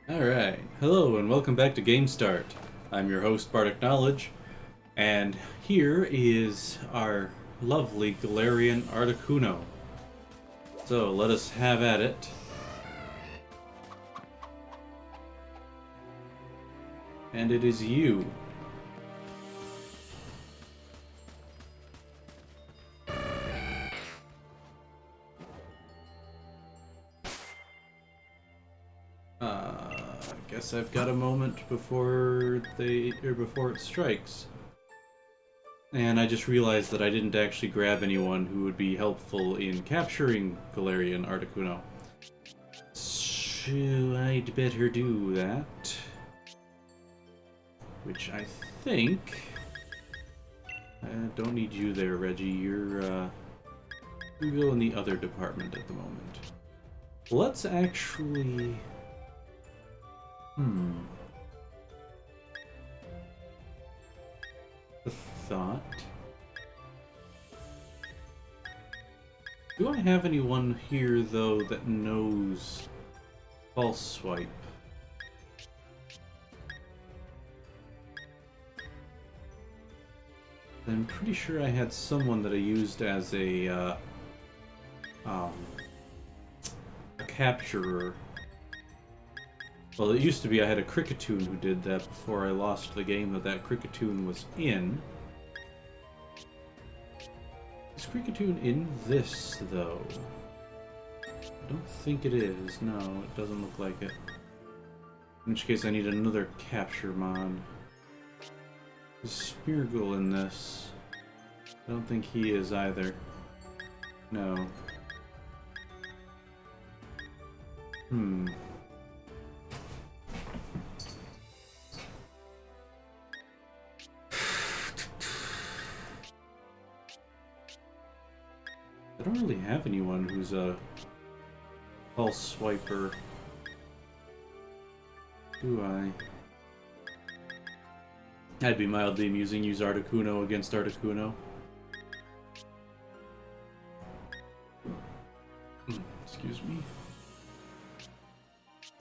Alright, hello and welcome back to Game Start. I'm your host, Bardic Knowledge, and here is our lovely Galarian Articuno. So let us have at it. And it is you. I guess I've got a moment before before it strikes. And I just realized that I didn't actually grab anyone who would be helpful in capturing Galarian Articuno. So I'd better do that. Which I think... I don't need you there, Reggie. You're, you go in the other department at the moment. Let's actually... The thought... Do I have anyone here, though, that knows False Swipe? I'm pretty sure I had someone that I used as a capturer. Well, it used to be I had a Cricketune who did that before I lost the game that Cricketune was in. Is Cricketune in this, though? I don't think it is. No, it doesn't look like it. In which case I need another capture mod. Is Speargle in this? I don't think he is either. No. I don't really have anyone who's a false swiper. Do I? That'd be mildly amusing. Use Articuno against Articuno. Excuse me.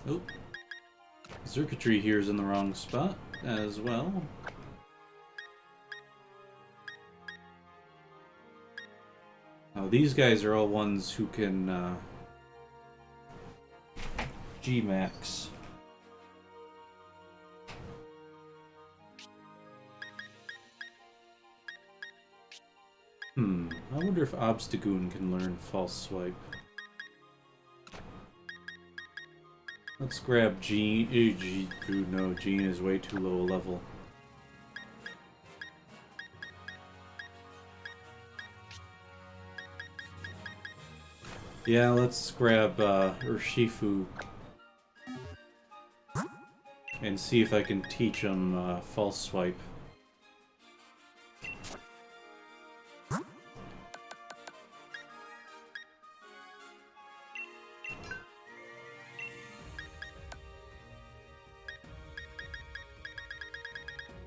Oh. Circuitry here is in the wrong spot as well. Oh, these guys are all ones who can G-Max. I wonder if Obstagoon can learn False Swipe. Let's grab Gene. No, Gene is way too low a level. Yeah, let's grab Urshifu and see if I can teach him False Swipe.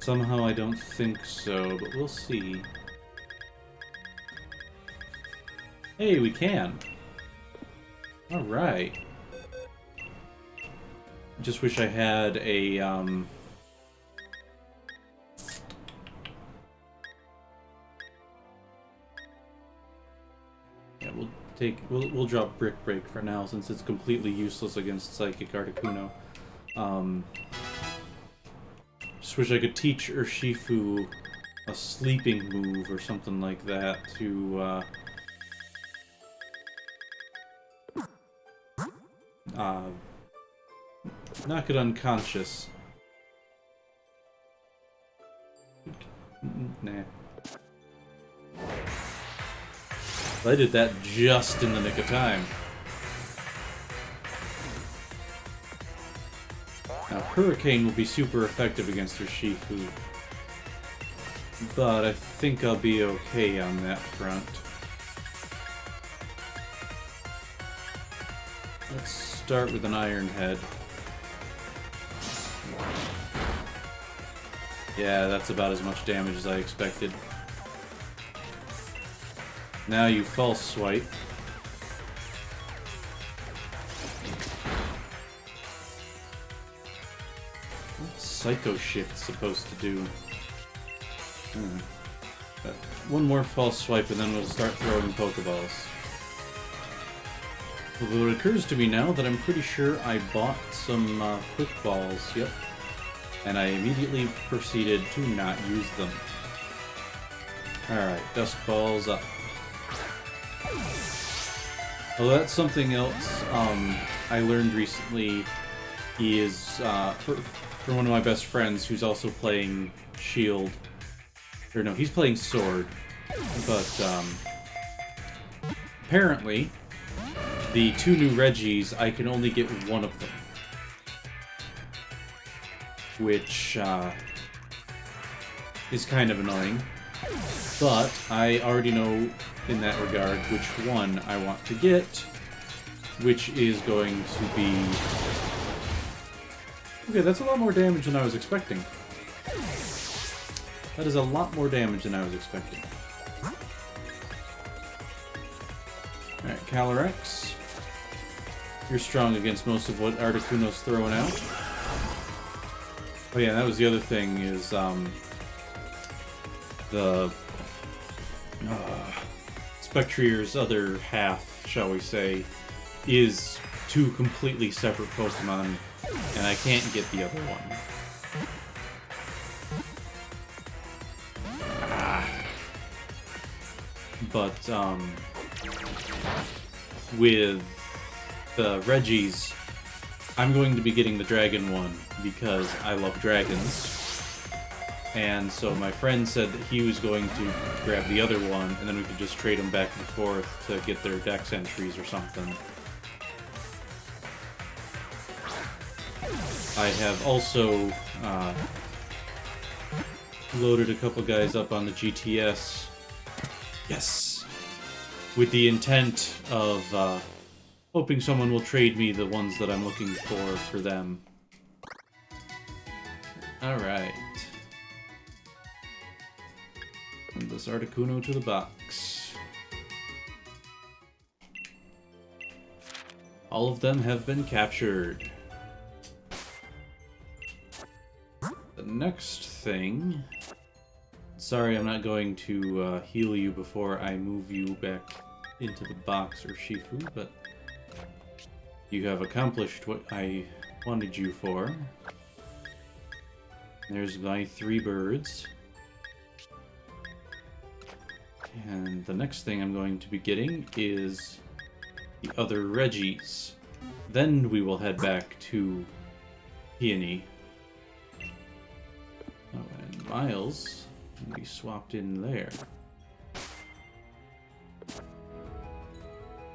Somehow I don't think so, but we'll see. Hey, we can! Alright. Just wish I had a, Yeah, we'll drop Brick Break for now, since it's completely useless against Psychic Articuno. Just wish I could teach Urshifu a sleeping move or something like that to, knock it unconscious. Nah. I did that just in the nick of time. Now, Hurricane will be super effective against Urshifu, but I think I'll be okay on that front. Let's start with an Iron Head. Yeah, that's about as much damage as I expected. Now you False Swipe. Psycho Shift supposed to do? One more false swipe and then we'll start throwing Pokeballs. Although it occurs to me now that I'm pretty sure I bought some Quick Balls, yep. And I immediately proceeded to not use them. Alright, Dusk Balls up. Well, that's something else I learned recently is from one of my best friends who's also playing Shield. Or no, he's playing Sword. But apparently, the 2 new Regis, I can only get one of them. Which is kind of annoying. But I already know in that regard which one I want to get, which is going to be... Okay, that's a lot more damage than I was expecting. That is a lot more damage than I was expecting. Alright, Calyrex. You're strong against most of what Articuno's throwing out. Oh yeah, that was the other thing, is the Spectreer's other half, shall we say, is 2 completely separate Pokemon, and I can't get the other one. But, with the Regis, I'm going to be getting the dragon one because I love dragons. And so my friend said that he was going to grab the other one, and then we could just trade them back and forth to get their dex entries or something. I have also loaded a couple guys up on the GTS. Yes! With the intent of hoping someone will trade me the ones that I'm looking for them. Alright. Send this Articuno to the box. All of them have been captured. The next thing... Sorry, I'm not going to heal you before I move you back into the box, or Shifu, but you have accomplished what I wanted you for. There's my 3 birds. And the next thing I'm going to be getting is the other Regis. Then we will head back to Peony. Oh, and Miles can be swapped in there.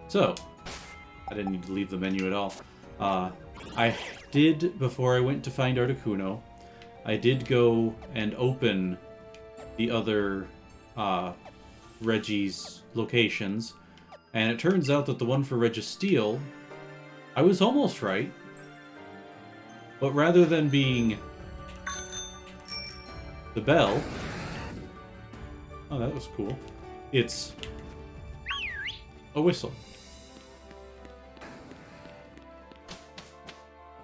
So, I didn't need to leave the menu at all. I did, before I went to find Articuno, I did go and open the other Regis locations, and it turns out that the one for Registeel, I was almost right, but rather than being the bell, oh, that was cool, it's a whistle.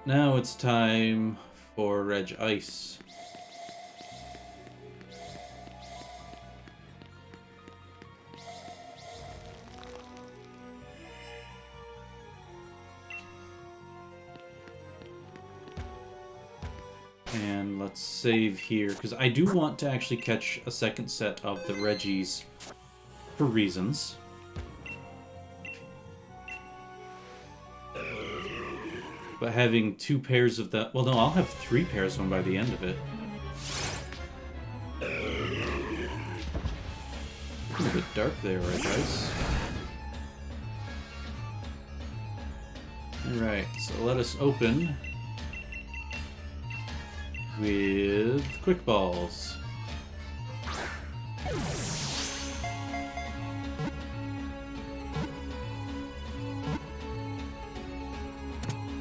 Now it's time for Regice. And let's save here, because I do want to actually catch a second set of the Regis for reasons. But having 2 pairs of that... Well, no, I'll have 3 pairs of them by the end of it. It's a bit dark there, right, guys? Alright, so let us open with Quick Balls.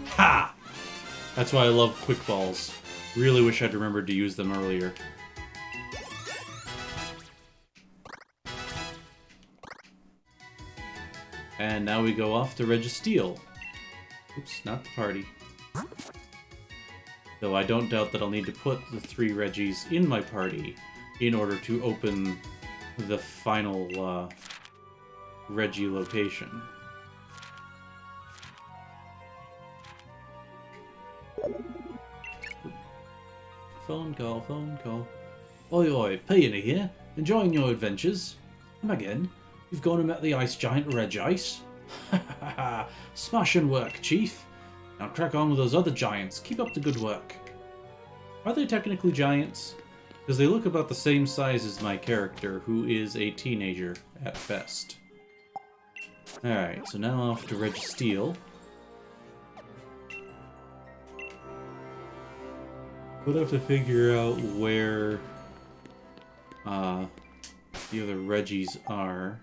Ha! That's why I love Quick Balls. Really wish I'd remembered to use them earlier. And now we go off to Registeel. Oops, not the party. Though I don't doubt that I'll need to put the 3 Regis in my party in order to open the final Regi location. Phone call, phone call. Oi oi, Peony here. Enjoying your adventures? Come again? You've gone and met the ice giant Regis? Ha ha ha! Smash and work, Chief! Now crack on with those other giants. Keep up the good work. Are they technically giants? Because they look about the same size as my character, who is a teenager at best. Alright, so now off to Registeel. We'll have to figure out where the other Regis are.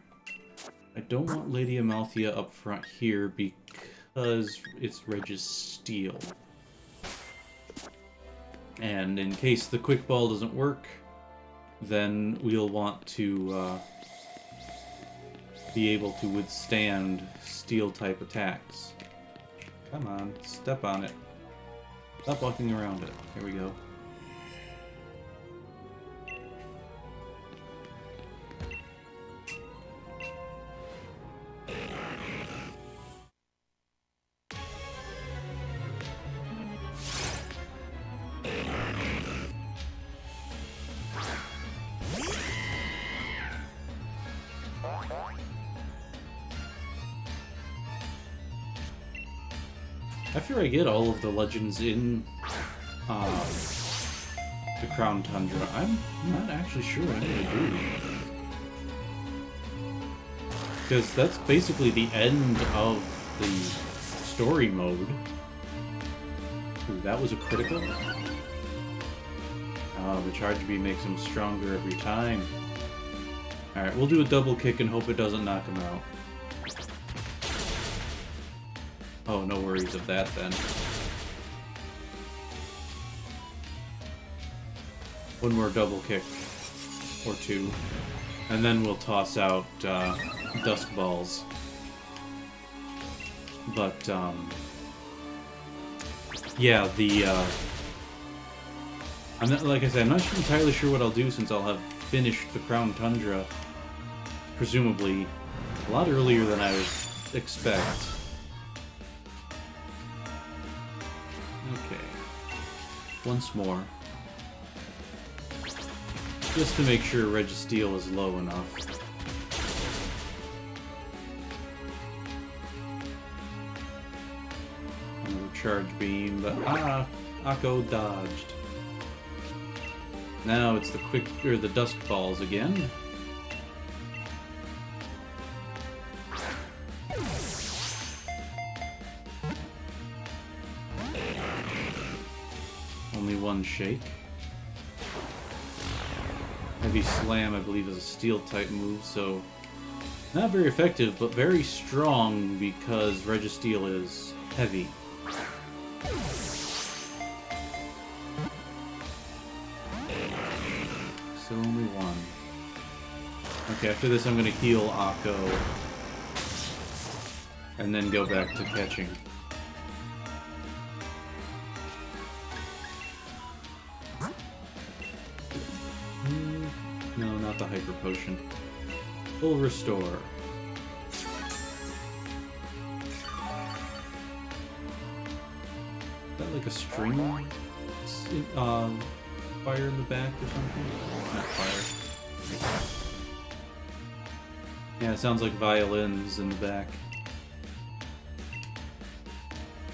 I don't want Lady Amalthea up front here because it's Registeel. And in case the quick ball doesn't work, then we'll want to be able to withstand steel type attacks. Come on, step on it. Stop walking around it. Here we go. After I get all of the legends in the Crown Tundra, I'm not actually sure what I'm going to do. Because that's basically the end of the story mode. Ooh, that was a critical. The charge beam makes him stronger every time. Alright, we'll do a double kick and hope it doesn't knock him out. Oh, no worries of that then. One more double kick or two, and then we'll toss out Dusk Balls. But yeah, I'm not, like I said, I'm not entirely sure what I'll do since I'll have finished the Crown Tundra, presumably a lot earlier than I would expect. Okay, once more. Just to make sure Registeel is low enough. Another charge beam, but Akko dodged. Now it's the Dusk Balls again. Only one shake. Heavy Slam, I believe, is a Steel-type move, so not very effective, but very strong because Registeel is heavy. So only one. Okay, after this I'm going to heal Akko, and then go back to catching. No, not the Hyper Potion. Full Restore. Is that like a string? Fire in the back or something? Not fire. Yeah, it sounds like violins in the back.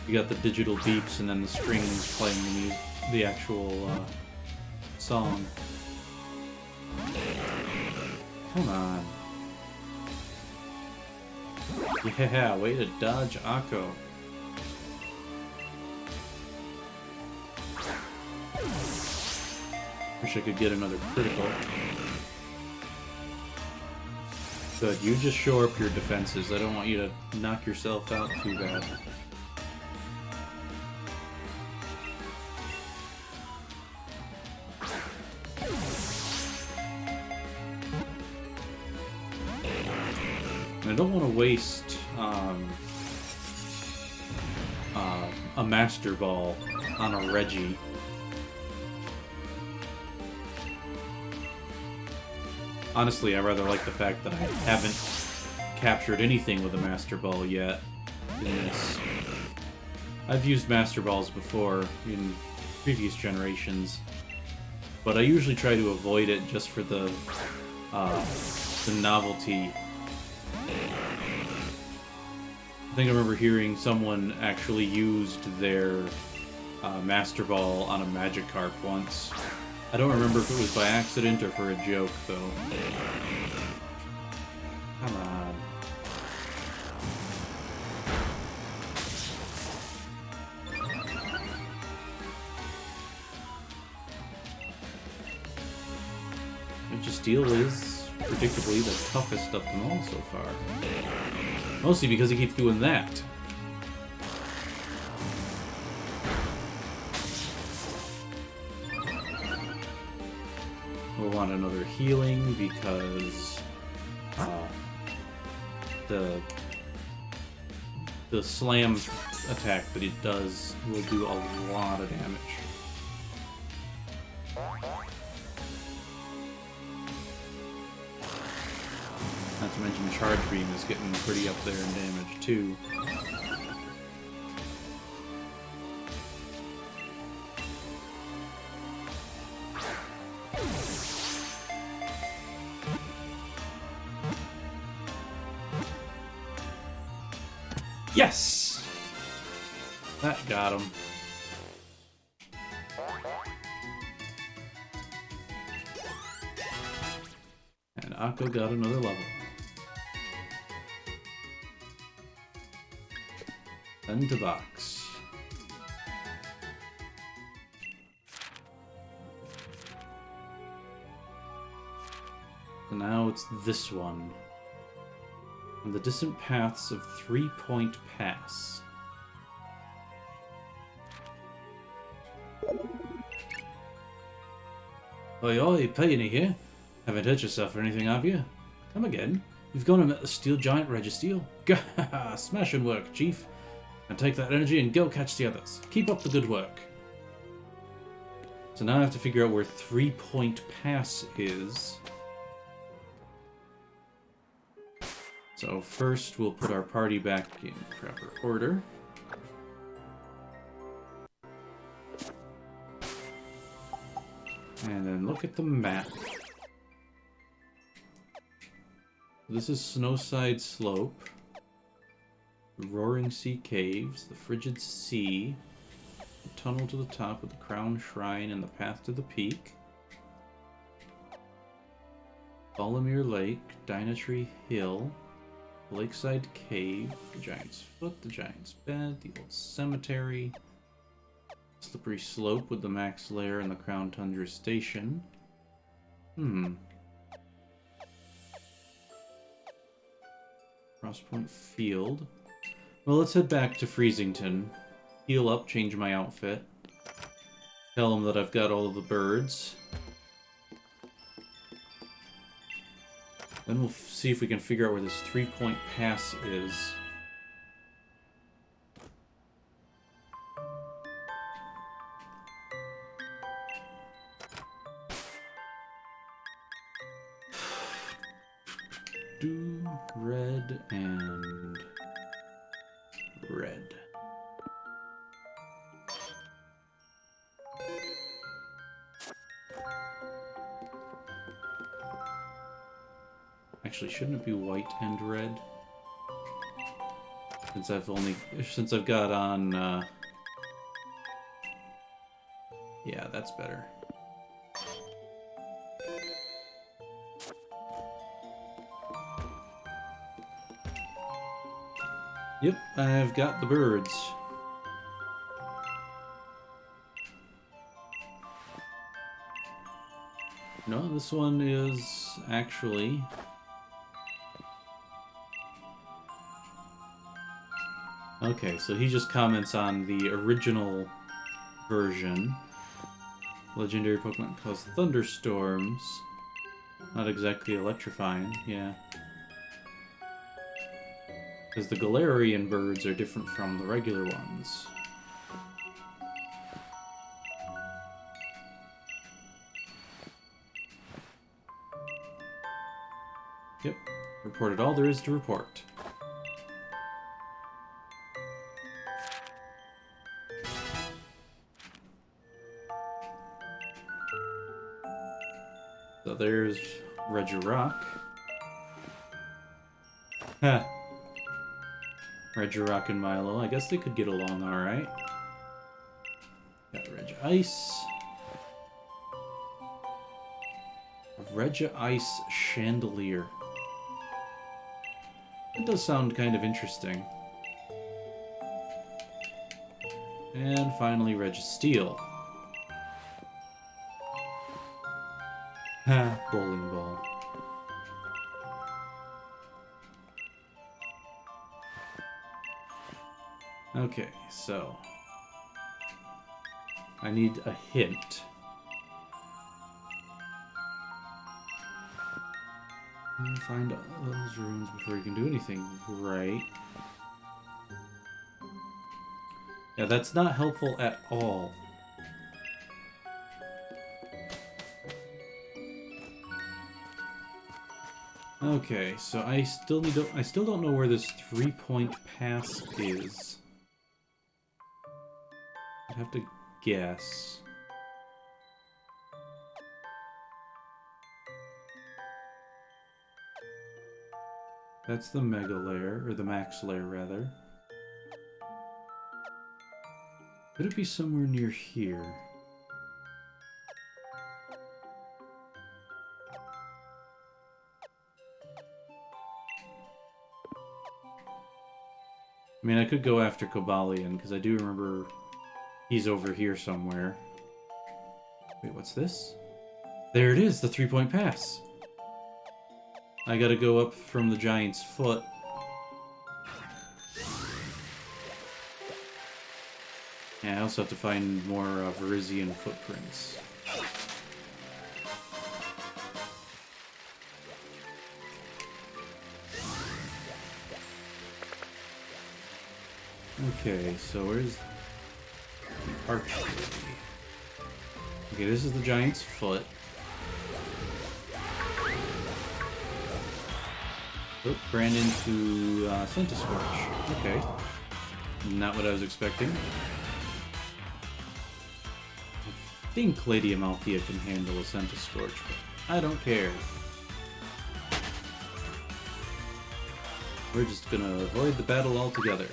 You got the digital beeps and then the strings playing the actual song. Come on. Yeah, way to dodge Akko. Wish I could get another critical. Good, you just shore up your defenses. I don't want you to knock yourself out too bad. I don't want to waste a Master Ball on a Regi. Honestly, I rather like the fact that I haven't captured anything with a Master Ball yet in this. I've used Master Balls before in previous generations, but I usually try to avoid it just for the novelty. I think I remember hearing someone actually used their Master Ball on a Magikarp once. I don't remember if it was by accident or for a joke, though. Come on. Registeel is predictably the toughest of them all so far. Mostly because he keeps doing that. We'll want another healing because the slam attack that it does will do a lot of damage. Not to mention Charge Beam is getting pretty up there in damage too. Yes! That got him. And Akko got another level. Then to box. So now it's this one. On the distant paths of 3-Point Pass. Oi, oi, Peony here. Haven't hurt yourself or anything, have you? Come again. You've gone and met the steel giant Registeel. Gah! Smashing work, Chief. And take that energy and go catch the others. Keep up the good work. So now I have to figure out where 3-Point Pass is. So first we'll put our party back in proper order. And then look at the map. This is Snowside Slope, the Roaring Sea Caves, the Frigid Sea, the tunnel to the top of the Crown Shrine and the path to the peak, Ballamere Lake, Dynatree Hill, Lakeside Cave, the Giant's Foot, the Giant's Bed, the Old Cemetery, Slippery Slope with the Max Lair and the Crown Tundra Station. Crosspoint Field. Well, let's head back to Freezington. Heal up, change my outfit. Tell them that I've got all of the birds. Then we'll see if we can figure out where this 3-Point Pass is. Do red and red. Actually, shouldn't it be white and red? Since I've got on, yeah, that's better. Yep, I've got the birds. No, this one is actually... Okay, so he just comments on the original version. Legendary Pokemon cause thunderstorms. Not exactly electrifying, yeah. Because the Galarian birds are different from the regular ones. reported all there is to report. So there's Regieleki. Ha! Regieleki and Milo. I guess they could get along alright. Got Regice. Regice Chandelier. That does sound kind of interesting. And finally, Registeel. Ha! Bowling ball. Okay, so I need a hint. Find all those runes before you can do anything, right? Yeah, that's not helpful at all. Okay, so I still don't know where this 3-point pass is. I'd have to guess. That's the Mega Lair, or the Max Lair, rather. Could it be somewhere near here? I mean, I could go after Cobalion, because I do remember he's over here somewhere. Wait, what's this? There it is, the 3-point pass! I gotta go up from the giant's foot. Yeah, I also have to find more Verizian footprints. Okay, so where's the archway? Okay, this is the giant's foot. Oh, ran into Centiskorch. Okay. Not what I was expecting. I think Lady Amalthea can handle a Centiskorch, but I don't care. We're just gonna avoid the battle altogether.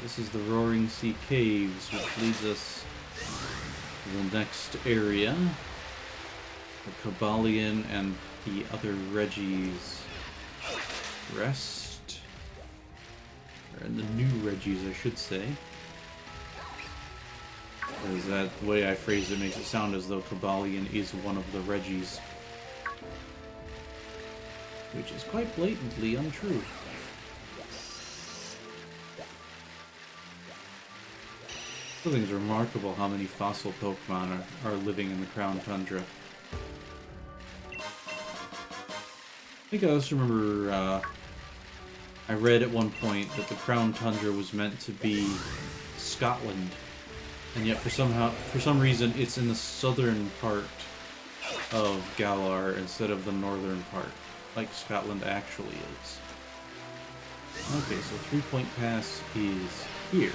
This is the Roaring Sea Caves, which leads us to the next area. The Cobalion and the other Regis rest. And the new Regis, I should say. Because that the way I phrase it makes it sound as though Cobalion is one of the Regis. Which is quite blatantly untrue. I think it's remarkable how many fossil Pokemon are living in the Crown Tundra. I think I also remember I read at one point that the Crown Tundra was meant to be Scotland, and yet for some reason it's in the southern part of Galar instead of the northern part, like Scotland actually is. Okay, so 3-point pass is here.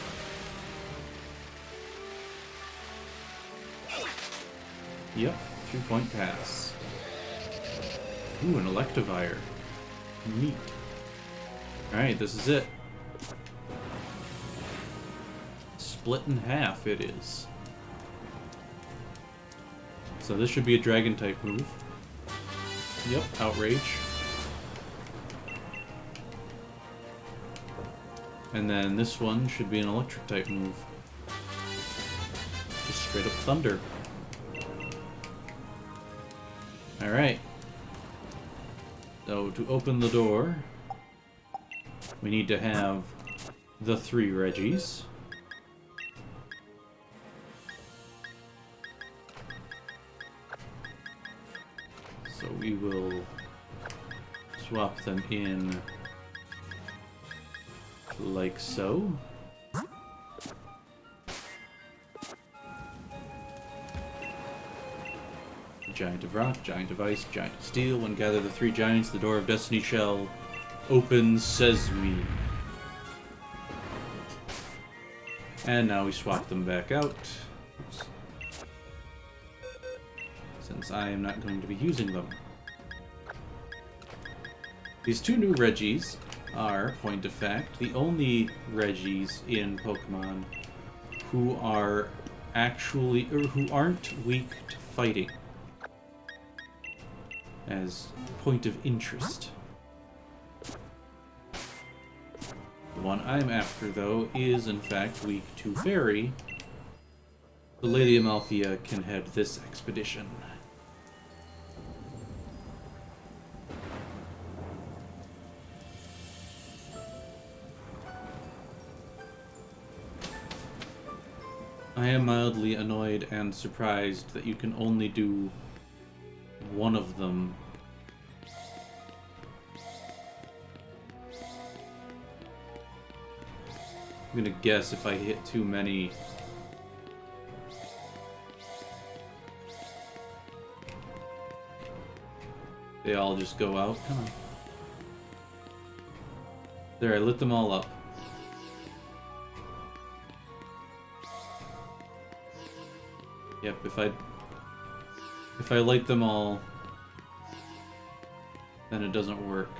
Yep, 3-point pass. Ooh, an Electivire. Neat. Alright, this is it. Split in half it is. So this should be a Dragon-type move. Yep, Outrage. And then this one should be an Electric-type move. Just straight up Thunder. Alright. So, to open the door, we need to have the 3 Regis. So we will swap them in Like so. Giant of rock, giant of ice, giant of steel. When gather the three giants, the door of destiny shall open sesame. And now we swap them back out. Oops. Since I am not going to be using them. These two new Regis are, point of fact, the only Regis in Pokemon who are actually, or who aren't weak to fighting. As point of interest. The one I'm after, though, is in fact weak to Fairy. The Lady Amalthea can head this expedition. I am mildly annoyed and surprised that you can only do one of them. I'm gonna guess if I hit too many. They all just go out. Come on. There, I lit them all up. Yep, if I light them all, then it doesn't work.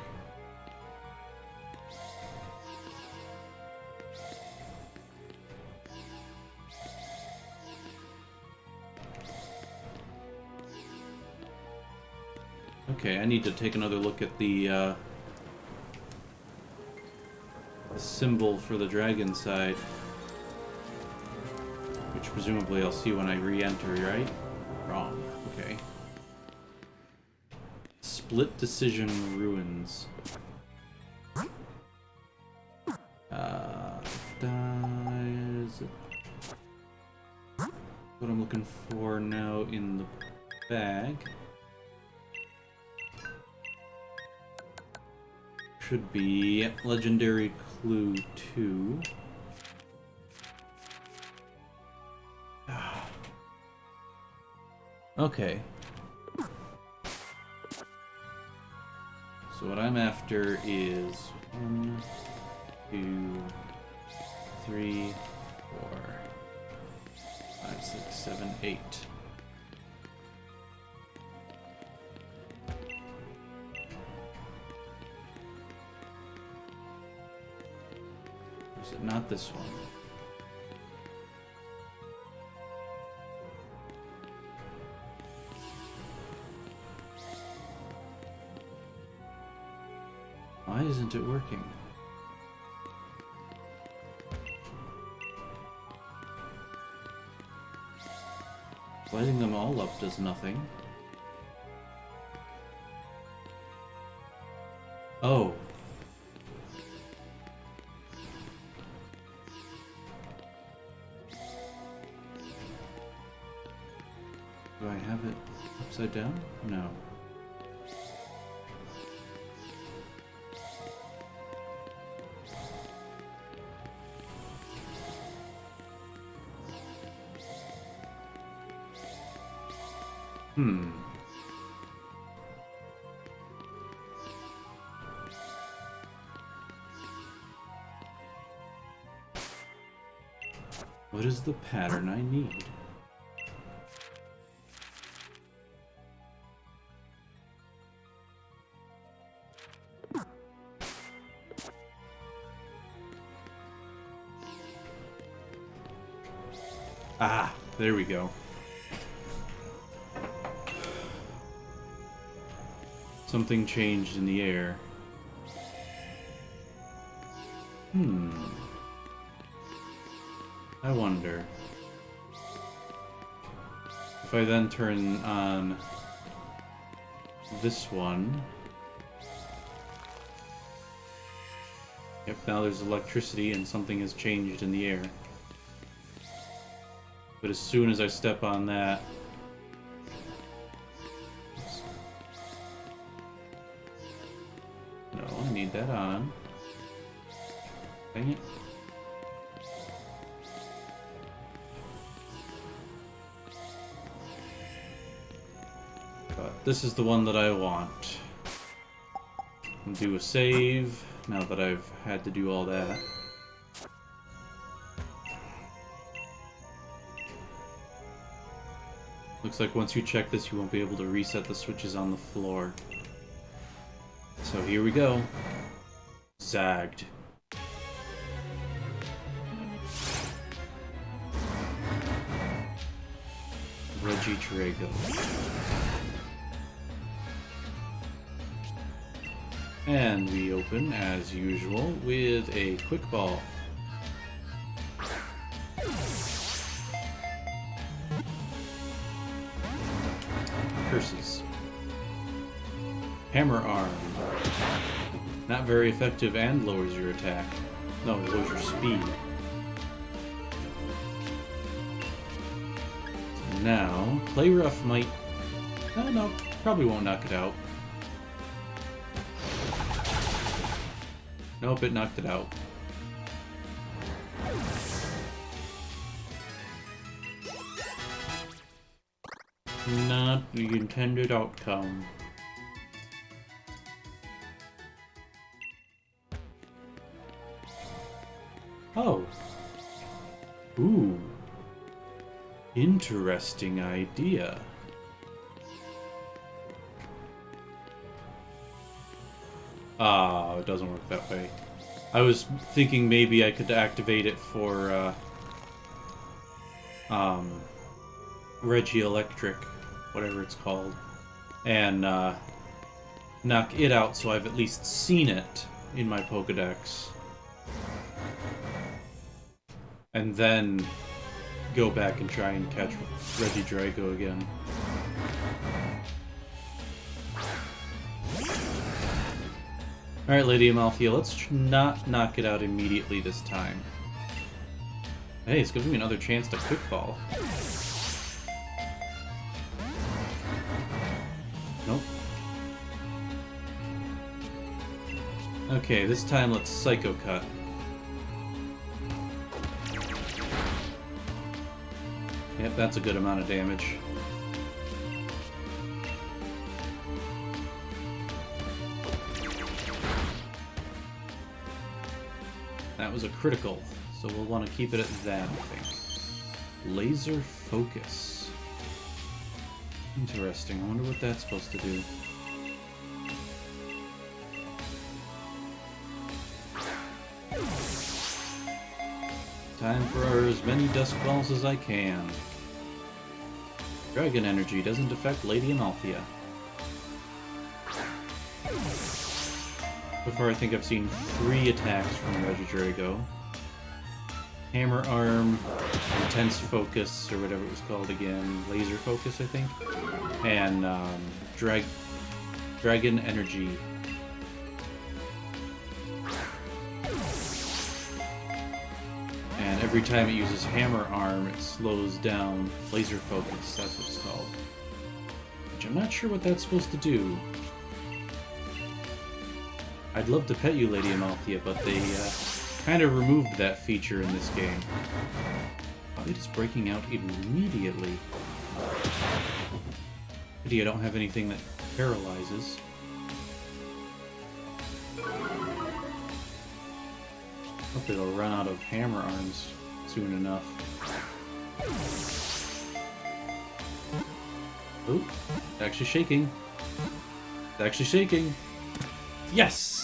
Okay, I need to take another look at the symbol for the dragon side. Which presumably I'll see when I re-enter, right? Wrong. Okay. Split Decision Ruins. Is it what I'm looking for now in the bag? Should be Legendary Clue 2. Okay. So what I'm after is 1, 2, 3, 4, 5, 6, 7, 8. Or is it not this one? Why isn't it working? Lighting them all up does nothing. Oh. Do I have it upside down? No. What is the pattern I need? Ah, there we go. Something changed in the air. I wonder if I then turn on this one. Yep, now there's electricity and something has changed in the air. But as soon as I step on that, oops. No, I need that on. Dang it. But this is the one that I want. I'll do a save, now that I've had to do all that. Looks like once you check this, you won't be able to reset the switches on the floor. So here we go. Zagged. Regieleki. And we open, as usual, with a quick ball. Curses. Hammer Arm. Not very effective and lowers your attack. No, it lowers your speed. So now, Play Rough might... Oh, no, probably won't knock it out. Nope, it knocked it out. Not the intended outcome. Oh. Ooh. Interesting idea. Ah, it doesn't work that way. I was thinking maybe I could activate it for, Regieleki, whatever it's called, and, knock it out so I've at least seen it in my Pokedex. And then go back and try and catch Regieleki again. Alright, Lady Amalthea, let's not knock it out immediately this time. Hey, it's giving me another chance to quick ball. Nope. Okay, this time let's Psycho Cut. Yep, that's a good amount of damage. That was a critical, so we'll want to keep it at that, I think. Laser Focus. Interesting. I wonder what that's supposed to do. Time for as many Dusk Balls as I can. Dragon Energy doesn't affect Lady Amalthea. So far, I think I've seen 3 attacks from Regieleki. Hammer Arm, Intense Focus, or whatever it was called again. Laser Focus, I think. And, Dragon Energy. And every time it uses Hammer Arm, it slows down Laser Focus, that's what it's called. Which I'm not sure what that's supposed to do. I'd love to pet you, Lady Amalthea, but they kind of removed that feature in this game. Oh, it is breaking out immediately. Pity I don't have anything that paralyzes. Hopefully they'll run out of hammer arms soon enough. Ooh, it's actually shaking. It's actually shaking. Yes!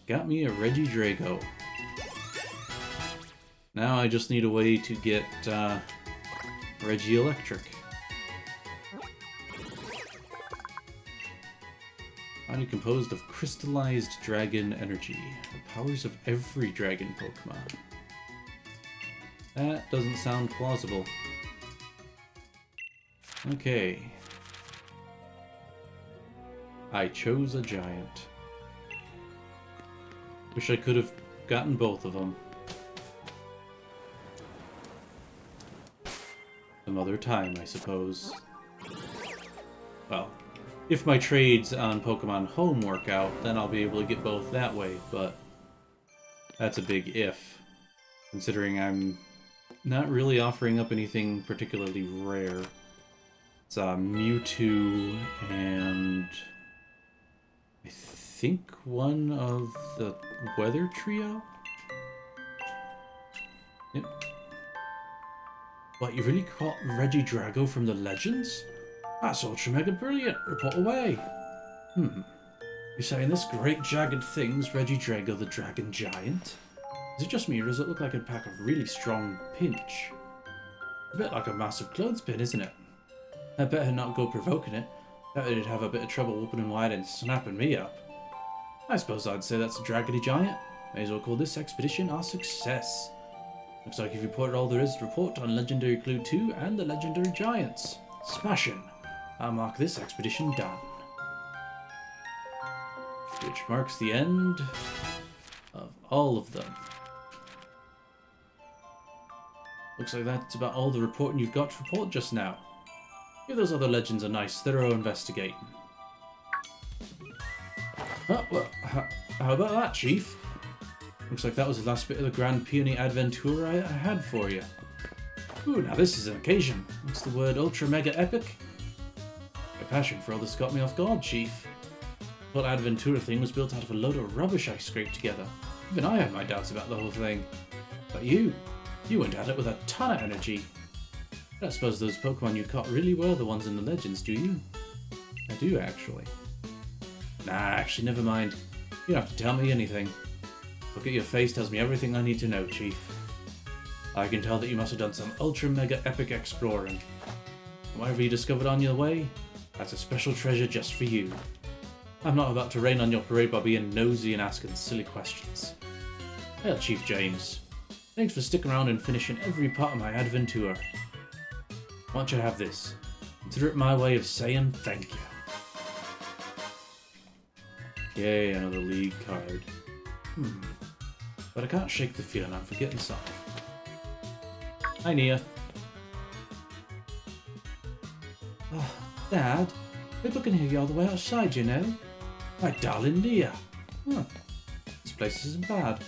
Got me a Regieleki. Now I just need a way to get Regieleki. Body composed of crystallized dragon energy. The powers of every dragon Pokemon. That doesn't sound plausible. Okay. I chose a giant. Wish I could have gotten both of them. Some other time, I suppose. Well, If my trades on Pokemon Home work out, then I'll be able to get both that way, but that's a big if, considering I'm not really offering up anything particularly rare. It's Mewtwo and I think one of the Weather Trio? Yep. What, you really caught Regidrago from the Legends? That's ultra mega brilliant. Report away. You're saying this great jagged thing's Regidrago the Dragon Giant? Is it just me, or does it look like a pack of really strong pinch? A bit like a massive clothespin, isn't it? I better not go provoking it. That it'd have a bit of trouble opening wide and snapping me up. I suppose I'd say that's a Dragony Giant. May as well call this expedition our success. Looks like you've reported all there is to report on Legendary Clue 2 and the Legendary Giants. Smashing! I'll mark this expedition done. Which marks the end of all of them. Looks like that's about all the reporting you've got to report just now. Give those other legends a nice, thorough investigating. Oh, well, how about that, Chief? Looks like that was the last bit of the Grand Peony Adventure I had for you. Ooh, now this is an occasion. What's the word? Ultra Mega Epic? My passion for all this got me off guard, Chief. The whole Adventura thing was built out of a load of rubbish I scraped together. Even I had my doubts about the whole thing. But you went at it with a ton of energy. I don't suppose those Pokemon you caught really were the ones in the Legends, do you? I do, actually. Nah, actually, never mind. You don't have to tell me anything. Look at your face tells me everything I need to know, Chief. I can tell that you must have done some ultra mega epic exploring. And whatever you discovered on your way, that's a special treasure just for you. I'm not about to rain on your parade by being nosy and asking silly questions. Well, Chief James, thanks for sticking around and finishing every part of my adventure. Why don't you have this? Consider it my way of saying thank you. Yay, another league card. But I can't shake the feeling I'm forgetting something. Hi, Nia. Oh, Dad, people can hear you all the way outside, you know. My darling Nia. This place isn't bad.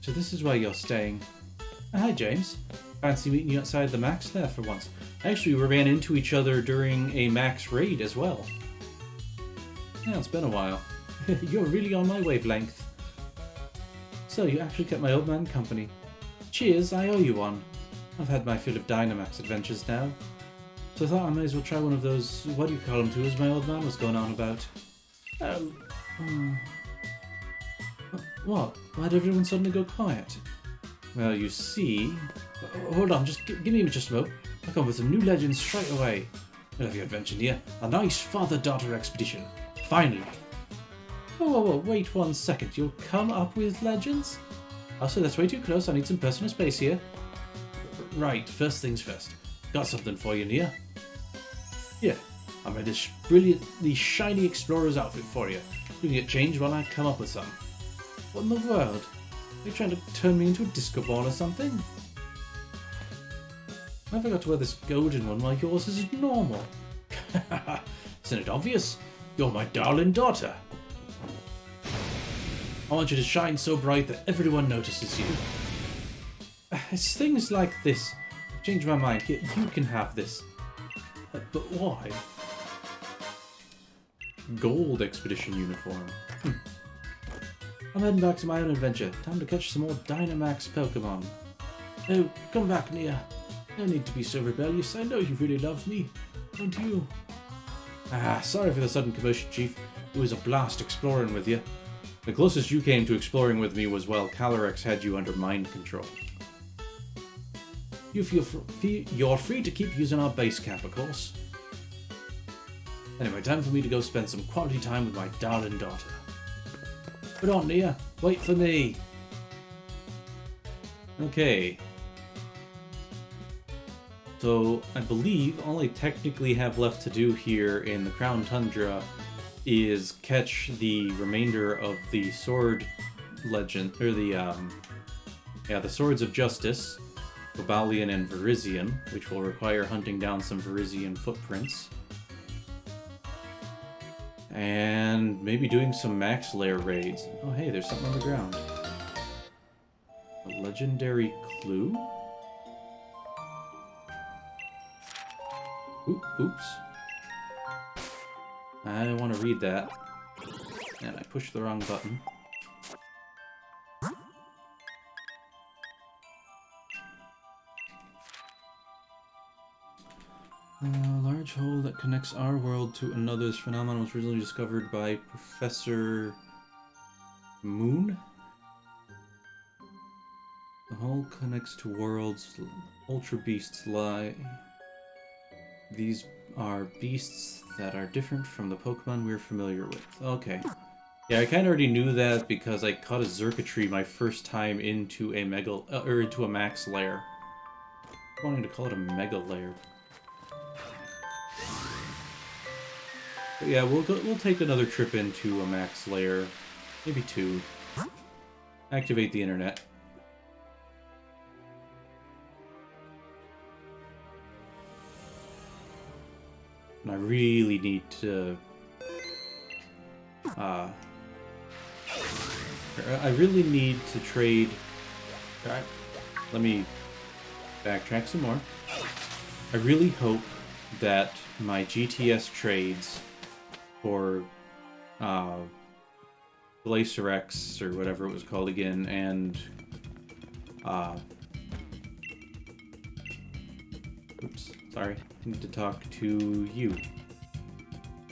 So this is where you're staying. Hi, James. Fancy meeting you outside the Max there for once. Actually, we ran into each other during a Max raid as well. Yeah, it's been a while. You're really on my wavelength. So, you actually kept my old man company. Cheers, I owe you one. I've had my fill of Dynamax adventures now. So I thought I might as well try one of those, what do you call them to, as my old man was going on about. What? Why'd everyone suddenly go quiet? Well, you see... Hold on, just give me just a moment. I'll come with some new legends straight away. We'll have your adventure here. A nice father-daughter expedition. Finally. Whoa, wait 1 second. You'll come up with legends? Also, that's way too close. I need some personal space here. Right, first things first. Got something for you, Nia. Here, I made this brilliantly shiny explorer's outfit for you. You can get changed while I come up with some. What in the world? Are you trying to turn me into a disco ball or something? I forgot to wear this golden one while yours is normal. Isn't it obvious? You're my darling daughter. I want you to shine so bright that everyone notices you. It's things like this. I've changed my mind. Here, you can have this. But why? Gold expedition uniform. I'm heading back to my own adventure. Time to catch some more Dynamax Pokemon. Oh, come back, Nia. No need to be so rebellious. I know you really love me, don't you? Sorry for the sudden commotion, Chief. It was a blast exploring with you. The closest you came to exploring with me was while Calyrex had you under mind control. You're free to keep using our base camp, of course. Anyway, time for me to go spend some quality time with my darling daughter. Hold on, Nia. Wait for me. Okay. So, I believe all I technically have left to do here in the Crown Tundra is catch the remainder of the Sword Legend, or the Swords of Justice, Cobalion and Virizion, which will require hunting down some Virizion footprints. And maybe doing some max layer raids. Oh hey, there's something on the ground. A legendary clue? Oops. I want to read that. And I pushed the wrong button. A large hole that connects our world to another's phenomenon was originally discovered by Professor Moon. The hole connects to worlds. Ultra beasts lie. These are beasts that are different from the Pokemon we're familiar with. Okay. Yeah, I kind of already knew that because I caught a Xurkitree my first time into a into a max lair. I'm wanting to call it a mega lair. But yeah, we'll take another trip into a max lair, maybe 2. Activate the internet. And I really need to I really need to trade. Alright, let me backtrack some more. I really hope that my GTS trades for Glascier X, or whatever it was called again, and oops, sorry, I need to talk to you.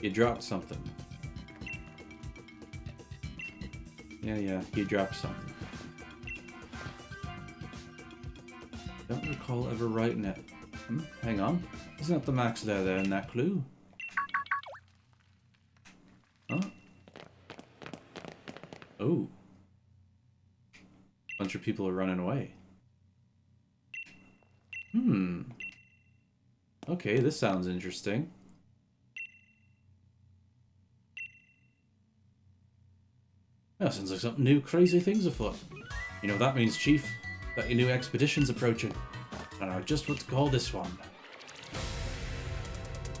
You dropped something. Yeah, you dropped something. Don't recall ever writing it. Hang on. Isn't that the max there in that clue? Huh? Oh. Bunch of people are running away. Okay, this sounds interesting. That sounds like something new, crazy things afoot. You know what that means, Chief? That your new expedition's approaching. I know just what to call this one.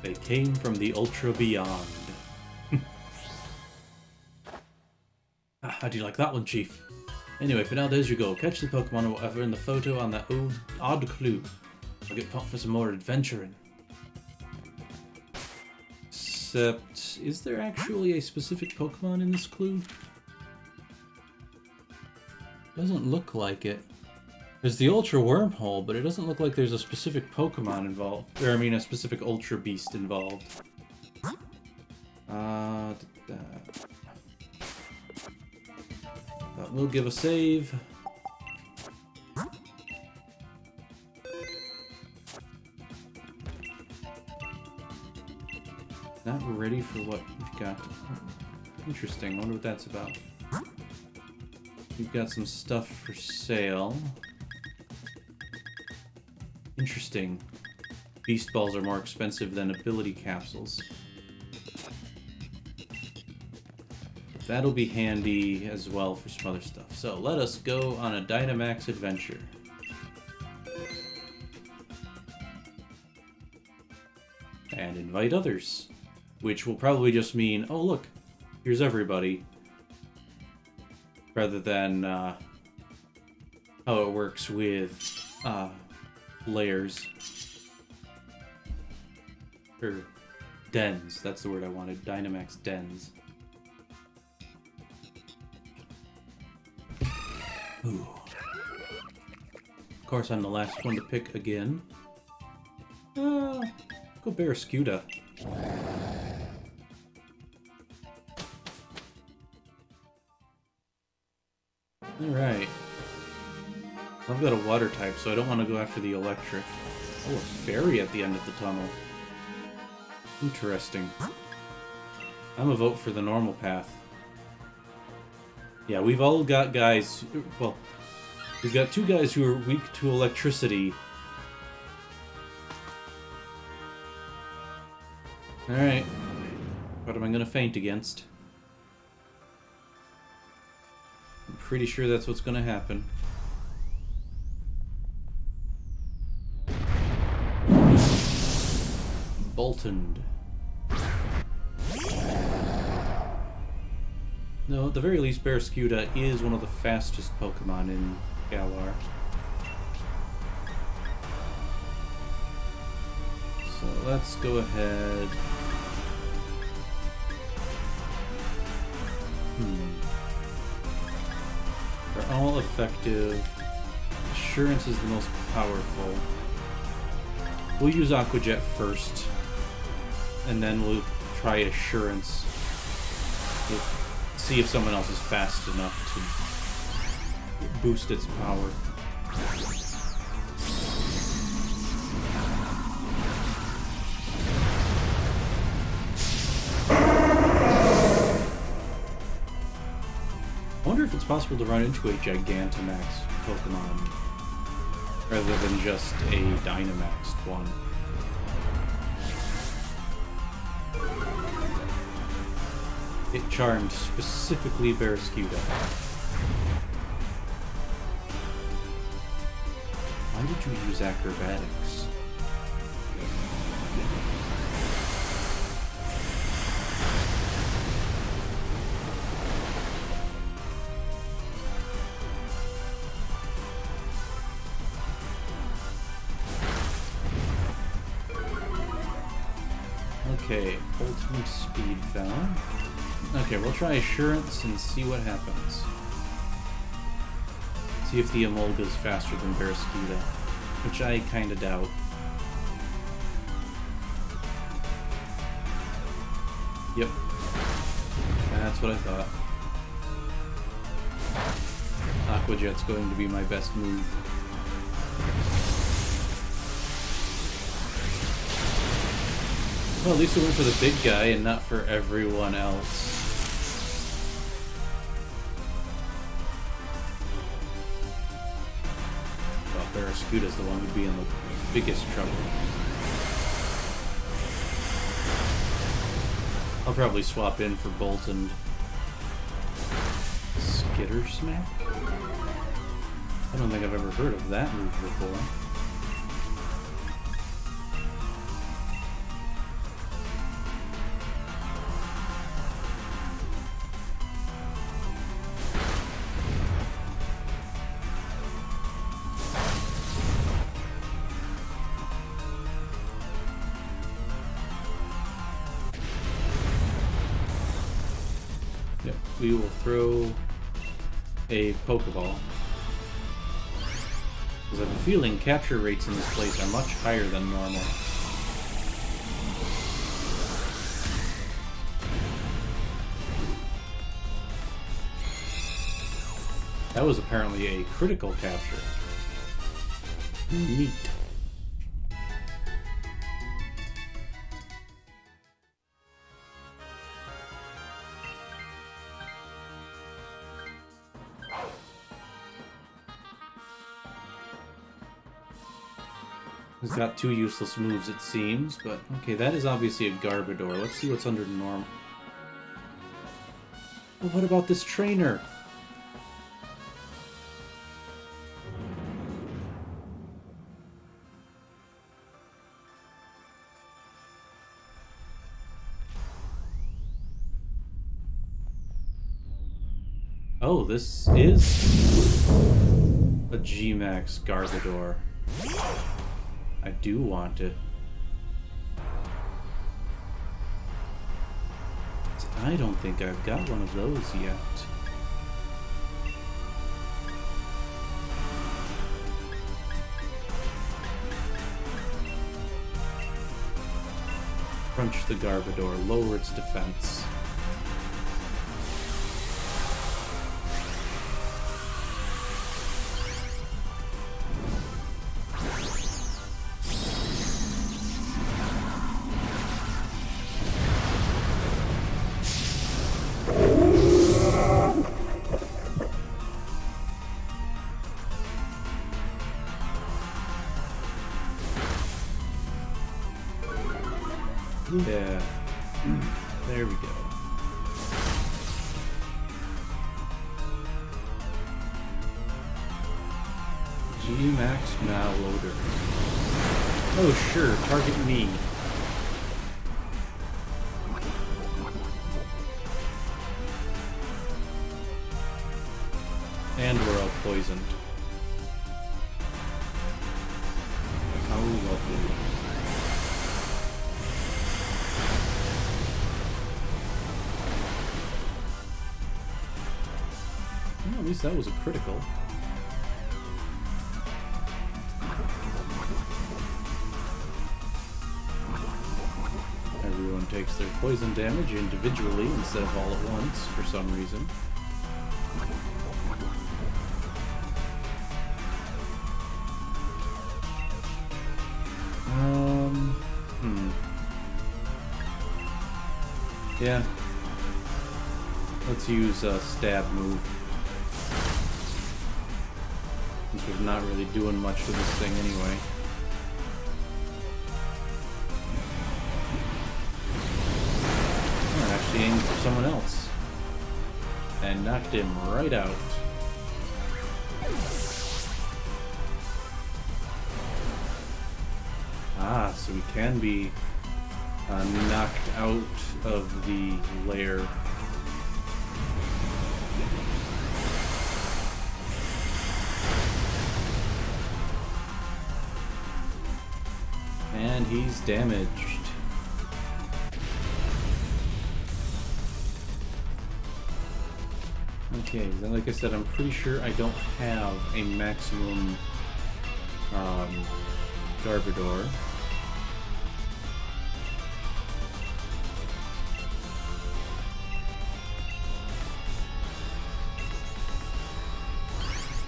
They came from the Ultra Beyond. How do you like that one, Chief? Anyway, for now, there's your goal. Catch the Pokemon or whatever in the photo on that odd clue. I'll get popped for some more adventuring. Except, is there actually a specific Pokemon in this clue? Doesn't look like it. There's the Ultra Wormhole, but it doesn't look like there's a specific Pokemon involved. Or, I mean, a specific Ultra Beast involved. That will give a save. Now we're ready for what we've got. Interesting, I wonder what that's about. We've got some stuff for sale. Interesting. Beast Balls are more expensive than ability capsules. That'll be handy as well for some other stuff. So let us go on a Dynamax adventure. And invite others. Which will probably just mean, oh look, here's everybody. Rather than how it works with layers. Or dens, that's the word I wanted. Dynamax dens. Ooh. Of course, I'm the last one to pick again. Go Barraskewda. Alright. I've got a water type, so I don't want to go after the electric. Oh, a fairy at the end of the tunnel. Interesting. I'm a vote for the normal path. Yeah, we've all got guys... Well, we've got 2 guys who are weak to electricity. Alright. What am I gonna faint against? I'm pretty sure that's what's gonna happen. Boltoned. No, at the very least, Barraskewda is one of the fastest Pokemon in Galar. So let's go ahead. They're all effective. Assurance is the most powerful. We'll use Aqua Jet first, and then we'll try Assurance. We'll see if someone else is fast enough to boost its power. I wonder if it's possible to run into a Gigantamax Pokemon rather than just a Dynamaxed one. It charmed specifically Barraskewda. Why did you use Acrobatics? Okay, ultimate speed fell. Okay, we'll try Assurance and see what happens. See if the Emolga's faster than Barraskewda, which I kinda doubt. Yep. That's what I thought. Aqua Jet's going to be my best move. Well, at least it went for the big guy and not for everyone else. Well, Barraskewda's the one who'd be in the biggest trouble. I'll probably swap in for Bolt and Skitter Smack? I don't think I've ever heard of that move before. We will throw a Pokeball. Because I have a feeling capture rates in this place are much higher than normal. That was apparently a critical capture. Neat. He's got two useless moves, it seems, but okay, that is obviously a Garbodor. Let's see what's under normal. Well, what about this trainer? Oh, this is a G-Max Garbodor. I do want it. I don't think I've got one of those yet. Crunch the Garbodor, lower its defense. Yeah, there we go. G-Max Malloader. Oh sure, target me. poisoned. How lovely. Well, at least that was a critical. Everyone takes their poison damage individually instead of all at once for some reason. Yeah. Let's use a stab move. Since we're not really doing much to this thing anyway. I actually aimed for someone else. And knocked him right out. Ah, so we can be knocked out of the lair. And he's damaged. Okay, then like I said, I'm pretty sure I don't have a maximum Garbodor.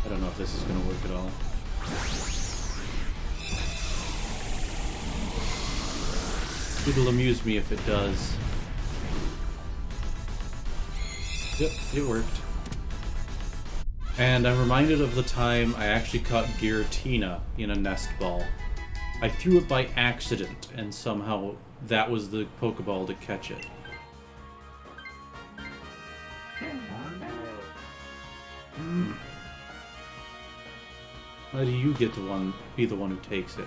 I don't know if this is going to work at all. It'll amuse me if it does. Yep, it worked. And I'm reminded of the time I actually caught Giratina in a nest ball. I threw it by accident, and somehow that was the Pokeball to catch it. How do you get to be the one who takes it?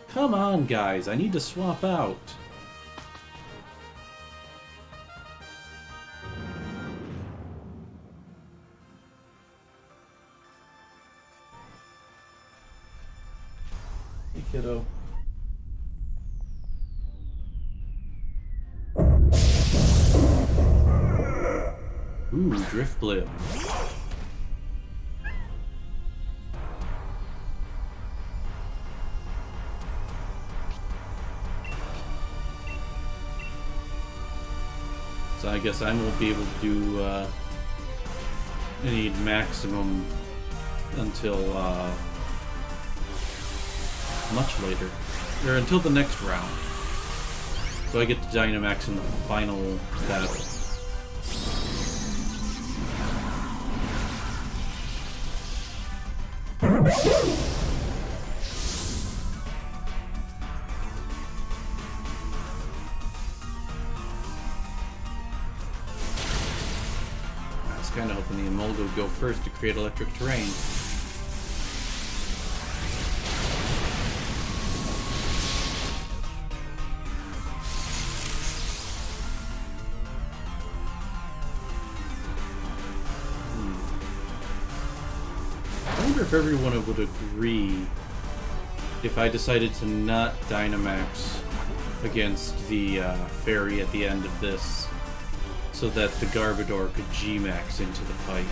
Come on, guys, I need to swap out. Hey, kiddo. Ooh, Driftblim. So I guess I won't be able to do any maximum until much later. Or until the next round. So I get to Dynamax in the final battle. I was kind of hoping the Emolga would go first to create electric terrain. I wonder if everyone would agree if I decided to not Dynamax against the fairy at the end of this, so that the Garbodor could G-Max into the fight.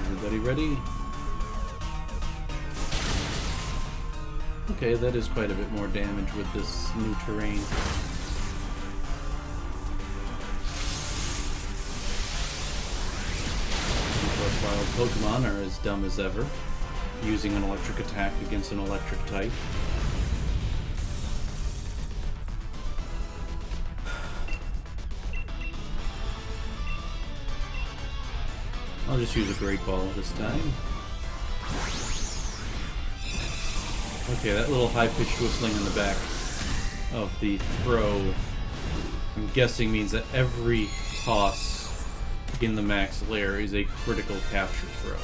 Everybody ready? Okay, that is quite a bit more damage with this new terrain. Of course, wild Pokemon are as dumb as ever, using an electric attack against an electric type. I'll just use a Great Ball this time. Okay, that little high-pitched whistling in the back of the throw, I'm guessing means that every toss in the max lair is a critical capture throw.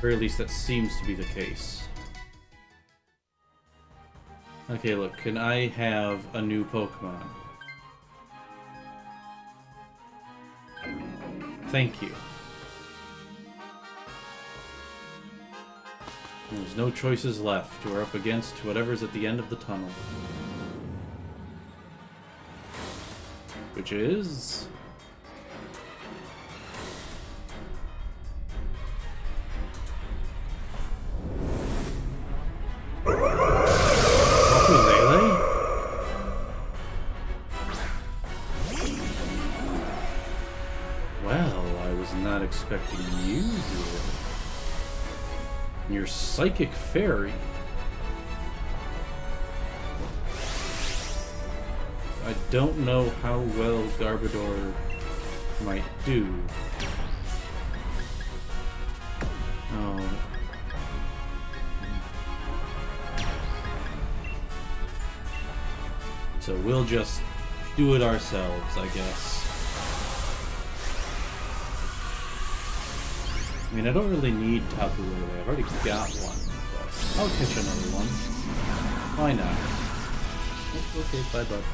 Or at least that seems to be the case. Okay, look, can I have a new Pokemon? Thank you. There's no choices left. We're up against whatever's at the end of the tunnel. Which is... Ukulele? Well, I was not expecting you here. Your psychic fairy. I don't know how well Garbodor might do. Oh. So we'll just do it ourselves, I guess. I mean, I don't really need Tapu Lele. I've already got one, but I'll catch another one. Why not? Oh, okay, bye, bud.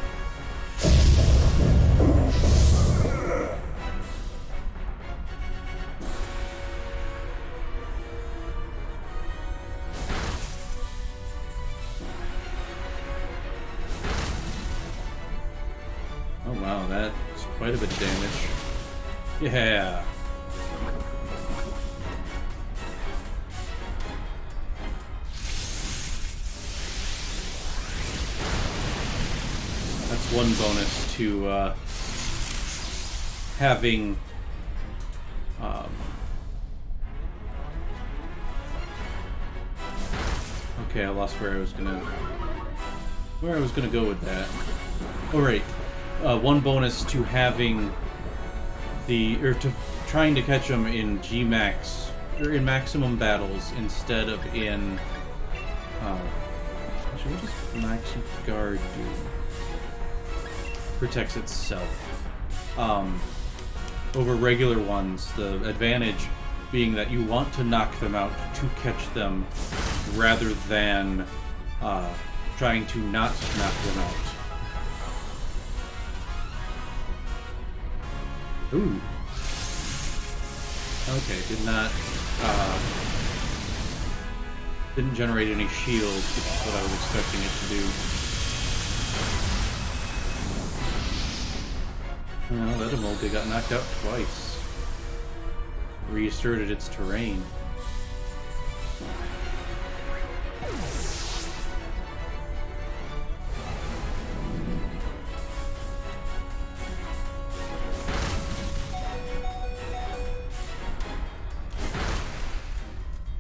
Oh wow, that's quite a bit of damage. Yeah! One bonus to having okay, I lost where I was gonna go with that. Oh right, one bonus to having to trying to catch them in G-Max or in maximum battles instead of in actually, what does Max Guard do? Protects itself. Over regular ones, the advantage being that you want to knock them out to catch them rather than trying to not knock them out. Ooh. Okay, didn't generate any shield, which is what I was expecting it to do. Well, that Emolga got knocked out twice. Reasserted its terrain.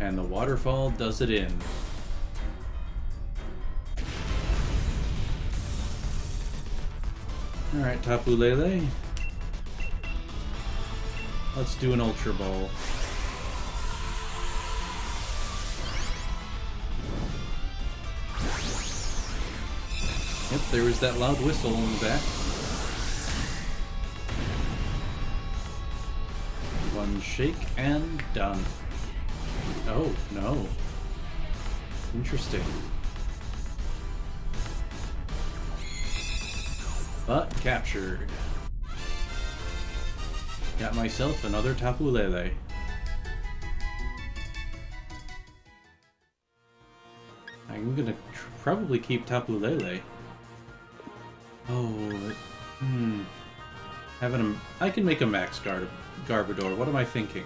And the waterfall does it in. Alright, Tapu Lele. Let's do an Ultra Ball. Yep, there was that loud whistle in the back. One shake and done. Oh, no. Interesting. But captured. Got myself another Tapu Lele. I'm gonna probably keep Tapu Lele. Oh, having him. I can make a max Garbodor. What am I thinking?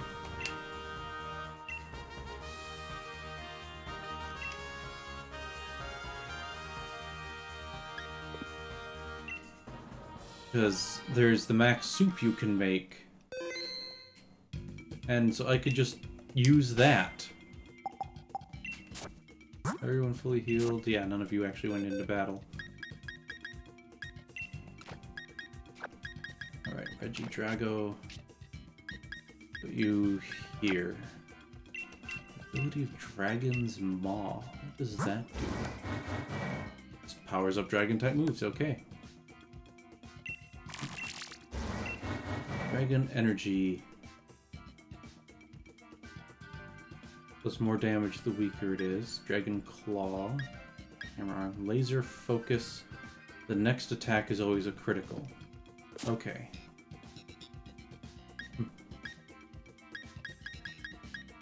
Because there's the max soup you can make. And so I could just use that. Everyone fully healed? Yeah, none of you actually went into battle. Alright, Regidrago. Put you here. Ability of Dragon's Maw. What does that do? This powers up Dragon-type moves, okay. Dragon Energy. Plus more damage the weaker it is. Dragon Claw. Hammer Arm. Laser Focus. The next attack is always a critical. Okay.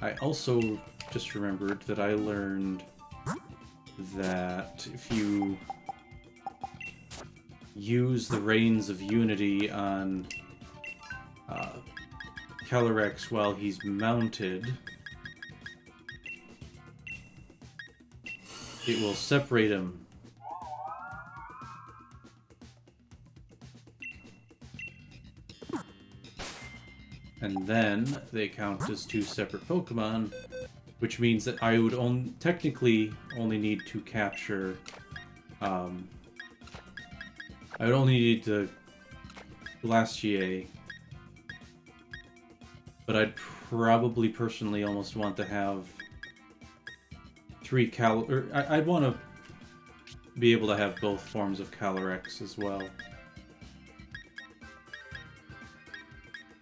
I also just remembered that I learned that if you use the Reins of Unity on Calyrex while he's mounted, it will separate him. And then they count as two separate Pokemon, which means that I would technically only need to capture. I would only need the Glascier, but I'd probably personally almost want to have three I'd want to be able to have both forms of Calyrex as well.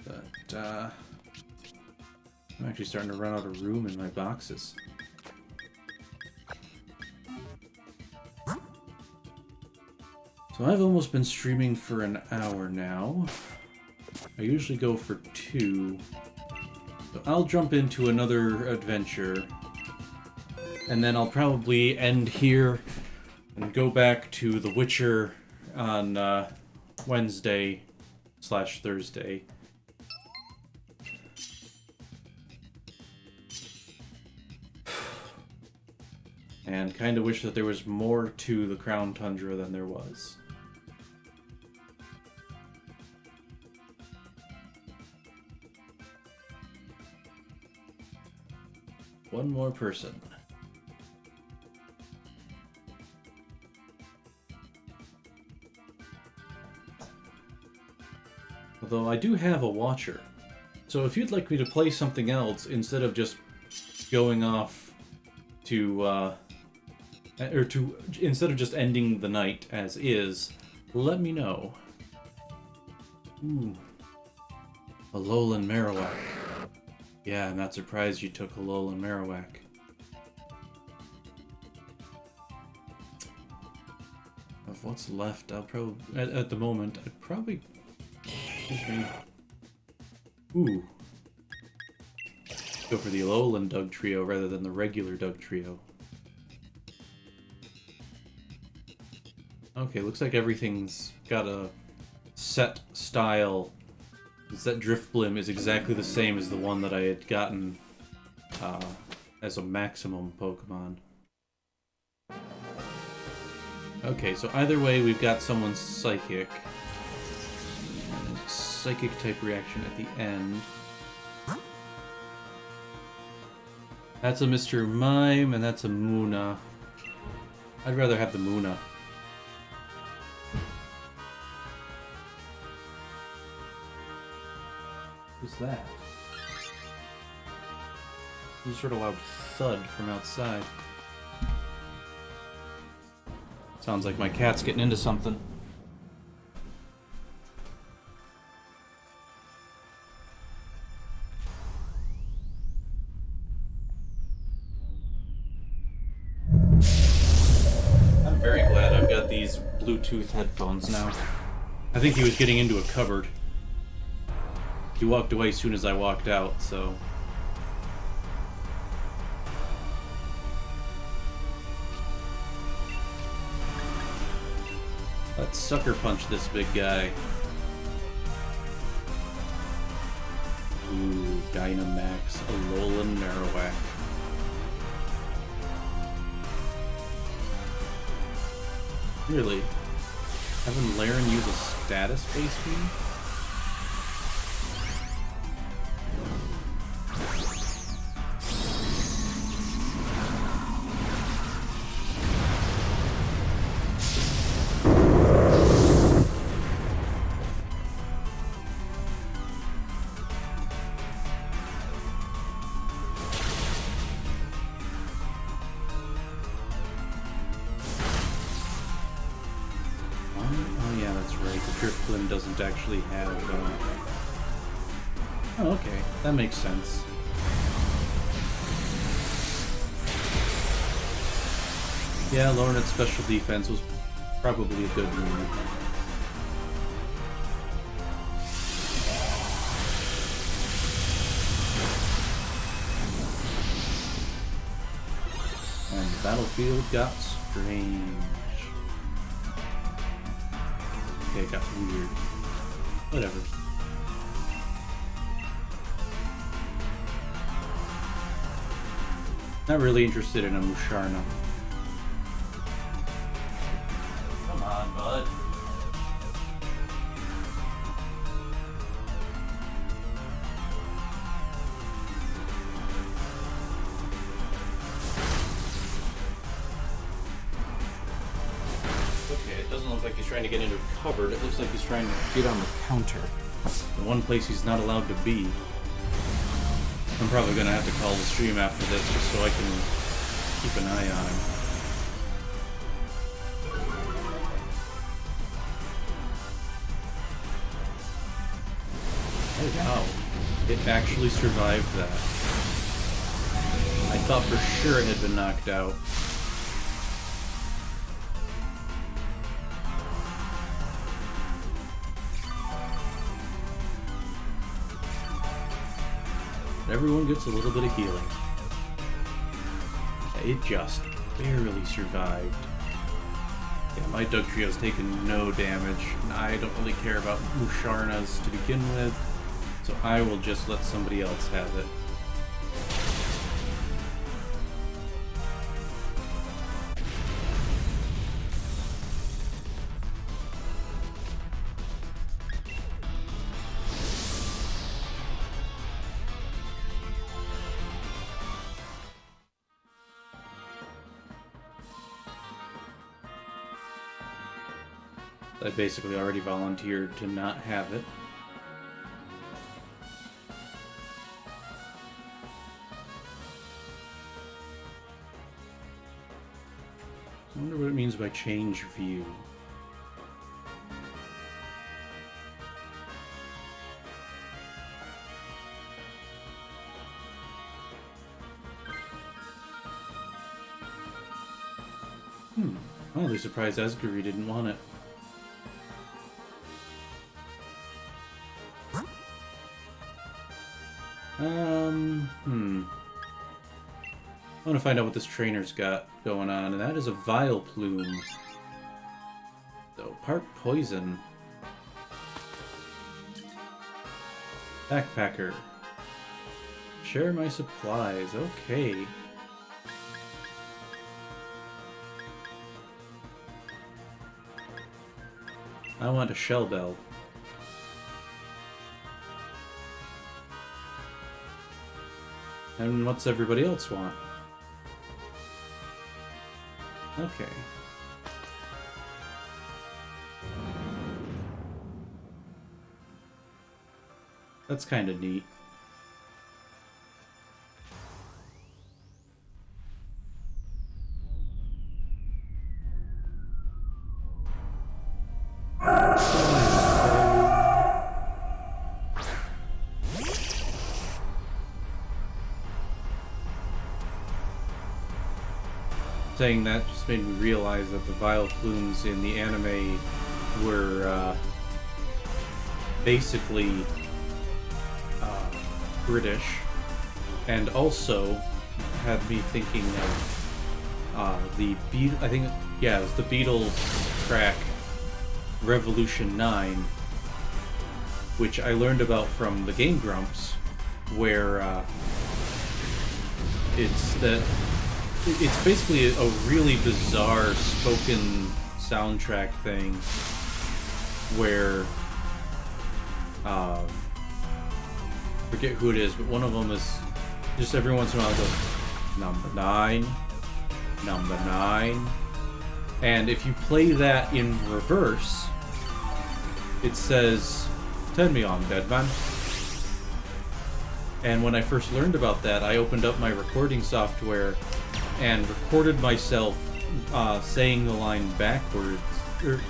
But I'm actually starting to run out of room in my boxes. So I've almost been streaming for an hour now. I usually go for 2. So I'll jump into another adventure. And then I'll probably end here and go back to The Witcher on Wednesday/Thursday. And kind of wish that there was more to the Crown Tundra than there was. One more person. Although I do have a watcher. So if you'd like me to play something else instead of just going off to instead of just ending the night as is, let me know. Ooh. Alolan Marowak. Yeah, I'm not surprised you took Alolan Marowak. Of what's left, I'll probably... At the moment, I'd probably... Excuse me. Ooh. Go for the Alolan Dugtrio rather than the regular Dugtrio. Okay, looks like everything's got a set style. That Drifblim is exactly the same as the one that I had gotten as a maximum Pokemon. Okay, so either way, we've got someone's Psychic. Psychic type reaction at the end. That's a Mr. Mime, and that's a Muna. I'd rather have the Muna. Who's that? Some sort of loud thud from outside. Sounds like my cat's getting into something. I'm very glad I've got these Bluetooth headphones now. I think he was getting into a cupboard. He walked away as soon as I walked out, so... Let's sucker punch this big guy. Ooh, Dynamax, Alolan Marowak. Really? Having Laren use a status-based move? one doesn't actually have... Oh, okay. That makes sense. Yeah, lowering its special defense was probably a good move. And the battlefield got strange. Okay, it got weird. Whatever. Not really interested in a Musharna. Come on, bud. Okay, it doesn't look like he's trying to get into a cupboard. It looks like he's trying to get on the counter. The one place he's not allowed to be. I'm probably going to have to call the stream after this just so I can keep an eye on him. Oh wow, it actually survived that. I thought for sure it had been knocked out. Everyone gets a little bit of healing. It just barely survived. Yeah, my Dugtrio's taken no damage, and I don't really care about Musharnas to begin with, so I will just let somebody else have it. I basically already volunteered to not have it. I wonder what it means by change view. I'm only surprised Asgari didn't want it. I want to find out what this trainer's got going on, and that is a Vile Plume. So, part poison. Backpacker. Share my supplies. Okay. I want a Shell Bell. And what's everybody else want? Okay. That's kind of neat. Saying that just made me realize that the Vile Plumes in the anime were basically British, and also had me thinking of the I think, yeah, it was the Beatles track Revolution 9, which I learned about from the Game Grumps, where it's basically a really bizarre spoken soundtrack thing where forget who it is, but one of them is just every once in a while it goes number 9, number 9, and if you play that in reverse, it says, "Turn me on, dead man." And when I first learned about that, I opened up my recording software and recorded myself saying the line backwards, or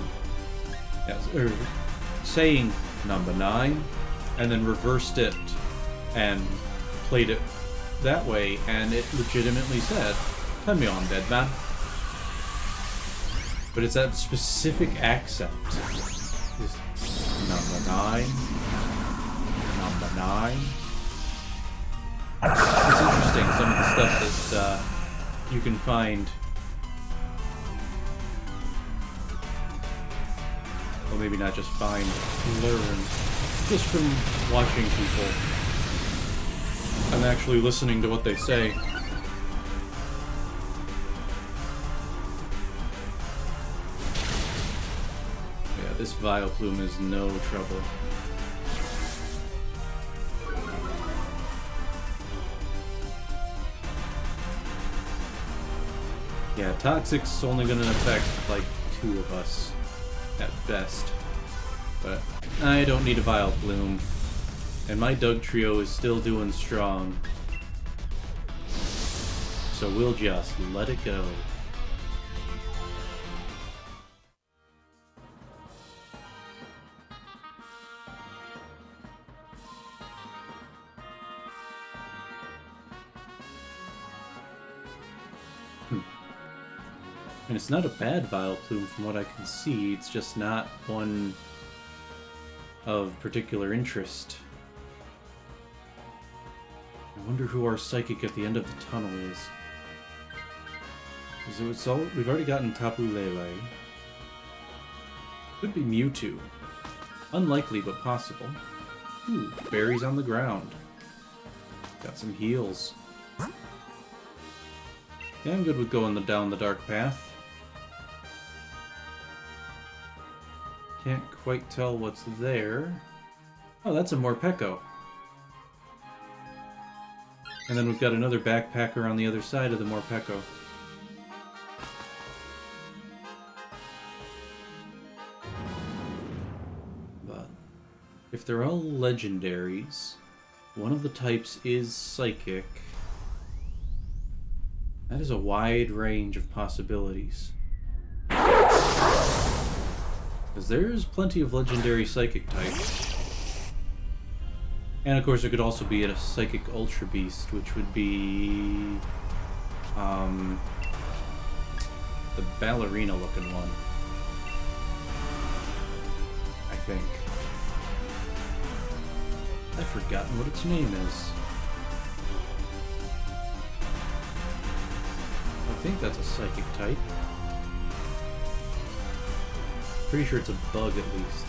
saying number 9, and then reversed it and played it that way, and it legitimately said, "Turn me on, dead man." But it's that specific accent. It's number 9. Number 9. It's interesting, some of the stuff that you can find. Well, maybe not just find, learn. Just from watching people and actually listening to what they say. Yeah, this Vileplume is no trouble. Yeah, Toxic's only gonna affect like 2 of us at best. But I don't need a Vileplume. And my Doug trio is still doing strong. So we'll just let it go. And it's not a bad Vileplume from what I can see, it's just not one of particular interest. I wonder who our psychic at the end of the tunnel is. We've already gotten Tapu Lele. Could be Mewtwo. Unlikely, but possible. Ooh, berries on the ground. Got some heals. Yeah, I'm good with going down the dark path. Can't quite tell what's there. Oh, that's a Morpeko. And then we've got another backpacker on the other side of the Morpeko. But if they're all legendaries, one of the types is Psychic. That is a wide range of possibilities. Because there's plenty of legendary Psychic types. And of course there could also be a Psychic Ultra Beast, which would be the ballerina looking one. I think. I've forgotten what its name is. I think that's a Psychic type. Pretty sure it's a bug at least.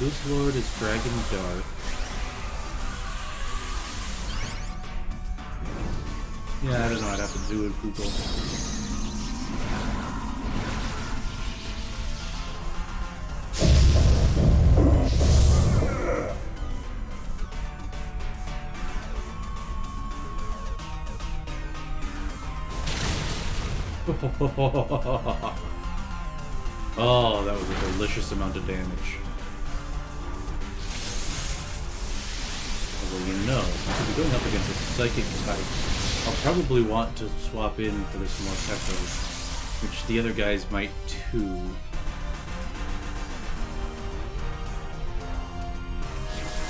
His lord is Dragon Dark. Yeah, I don't know, I'd have to do it, Google. Oh, that was a delicious amount of damage. Although, you know, since we'll be going up against a Psychic type, I'll probably want to swap in for this Morpeko, which the other guys might too.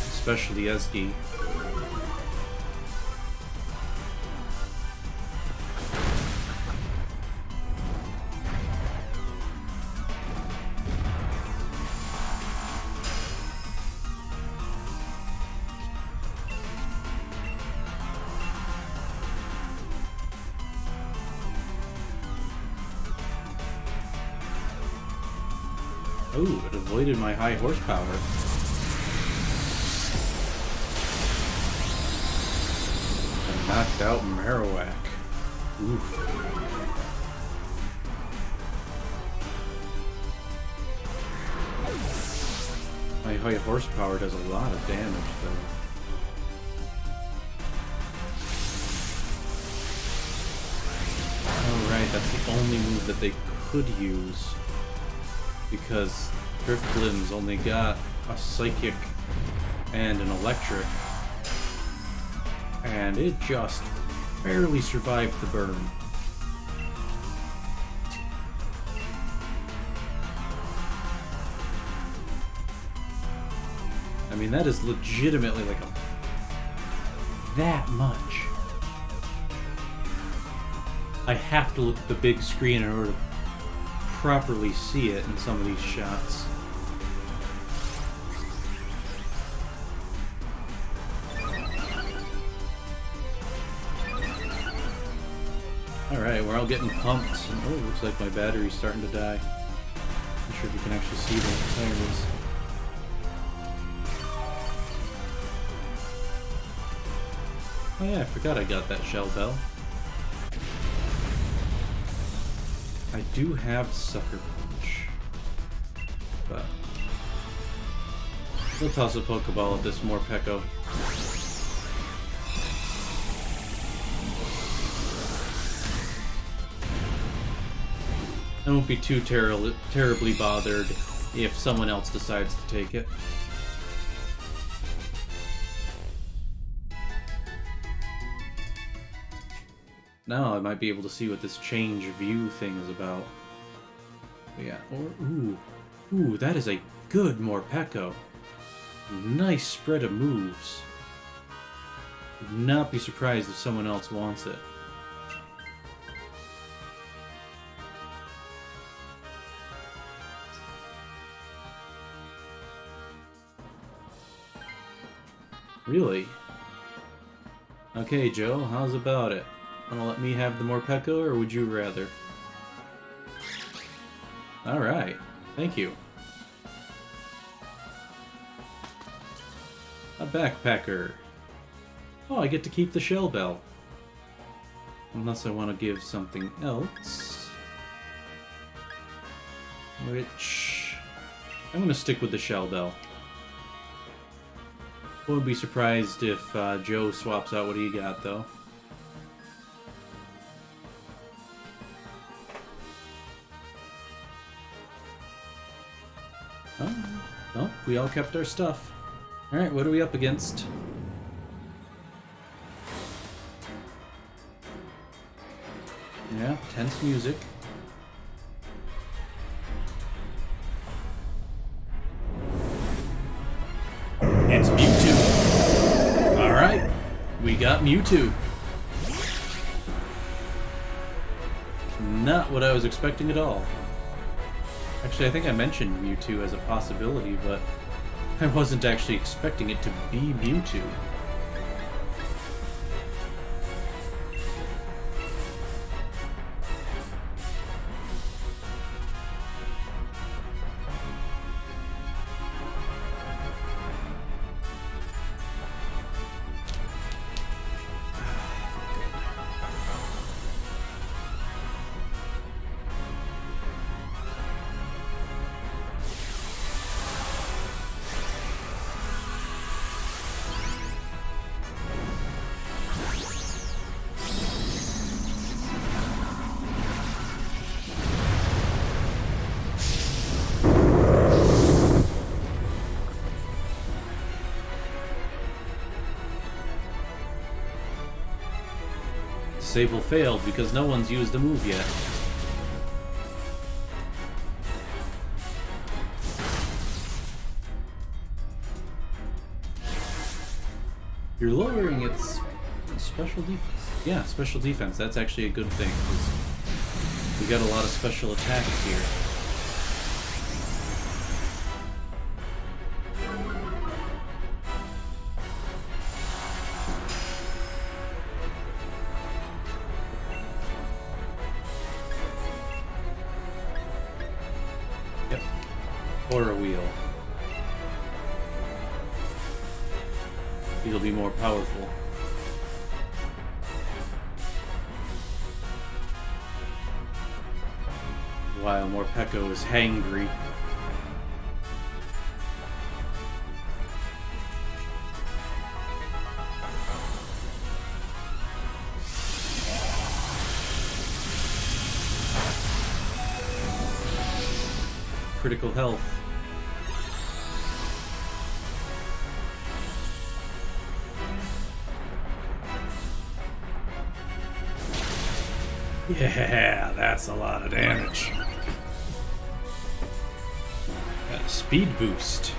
Especially Esky. Ooh, it avoided my high horsepower. And knocked out Marowak. Oof. My high horsepower does a lot of damage, though. Oh, right, that's the only move that they could use. Because Drifblim's only got a Psychic and an Electric, and it just barely survived the burn. I mean, that is legitimately like that much. I have to look at the big screen in order to properly see it in some of these shots. Alright, we're all getting pumped. Oh, looks like my battery's starting to die. Not sure if you can actually see that. There it is. Oh yeah, I forgot I got that shell bell. I do have Sucker Punch. But we'll toss a Pokeball at this Morpeko. I won't be too terribly bothered if someone else decides to take it. Now I might be able to see what this change view thing is about. But yeah, ooh, that is a good Morpeko. Nice spread of moves. Would not be surprised if someone else wants it. Really? Okay, Joe, how's about it? Wanna let me have the Morpeko, or would you rather? Alright, thank you. A backpacker. Oh, I get to keep the shell bell. Unless I want to give something else. Which... I'm gonna stick with the shell bell. Wouldn't be surprised if Joe swaps out what he got, though. Oh, we all kept our stuff. Alright, what are we up against? Yeah, tense music. It's Mewtwo. Alright, we got Mewtwo. Not what I was expecting at all. Actually, I think I mentioned Mewtwo as a possibility, but I wasn't actually expecting it to be Mewtwo. Disable failed because no one's used a move yet. You're lowering its special defense. Yeah, special defense. That's actually a good thing, because we got a lot of special attacks here. Or a wheel. It'll be more powerful. While Morpeko is hangry. Critical health. Yeah, that's a lot of damage. Got a speed boost.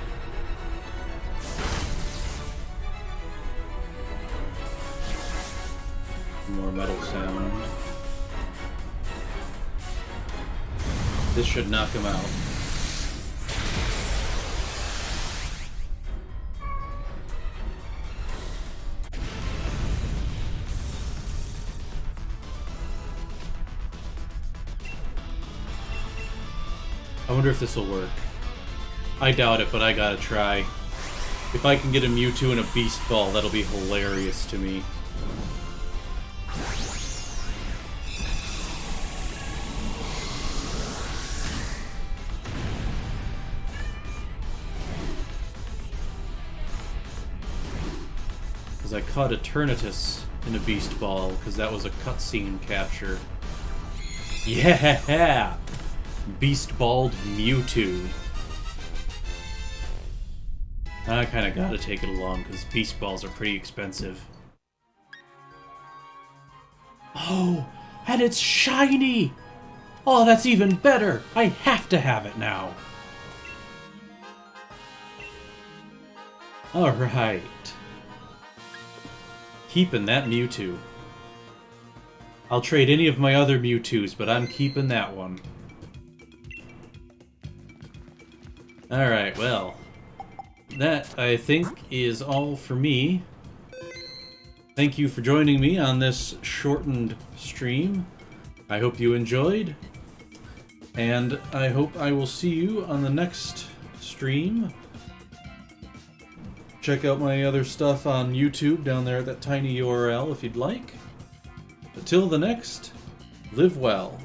More metal sound. This should knock him out. I wonder if this will work. I doubt it, but I gotta try. If I can get a Mewtwo and a Beast Ball, that'll be hilarious to me. Because I caught Eternatus in a Beast Ball, because that was a cutscene capture. Yeah! Beast Balled Mewtwo. I kinda gotta take it along, because Beast Balls are pretty expensive. Oh! And it's shiny! Oh, that's even better! I have to have it now! Alright. Keeping that Mewtwo. I'll trade any of my other Mewtwo's, but I'm keeping that one. Alright, well. That, I think, is all for me. Thank you for joining me on this shortened stream. I hope you enjoyed. And I hope I will see you on the next stream. Check out my other stuff on YouTube down there at that tiny URL if you'd like. Until the next, live well.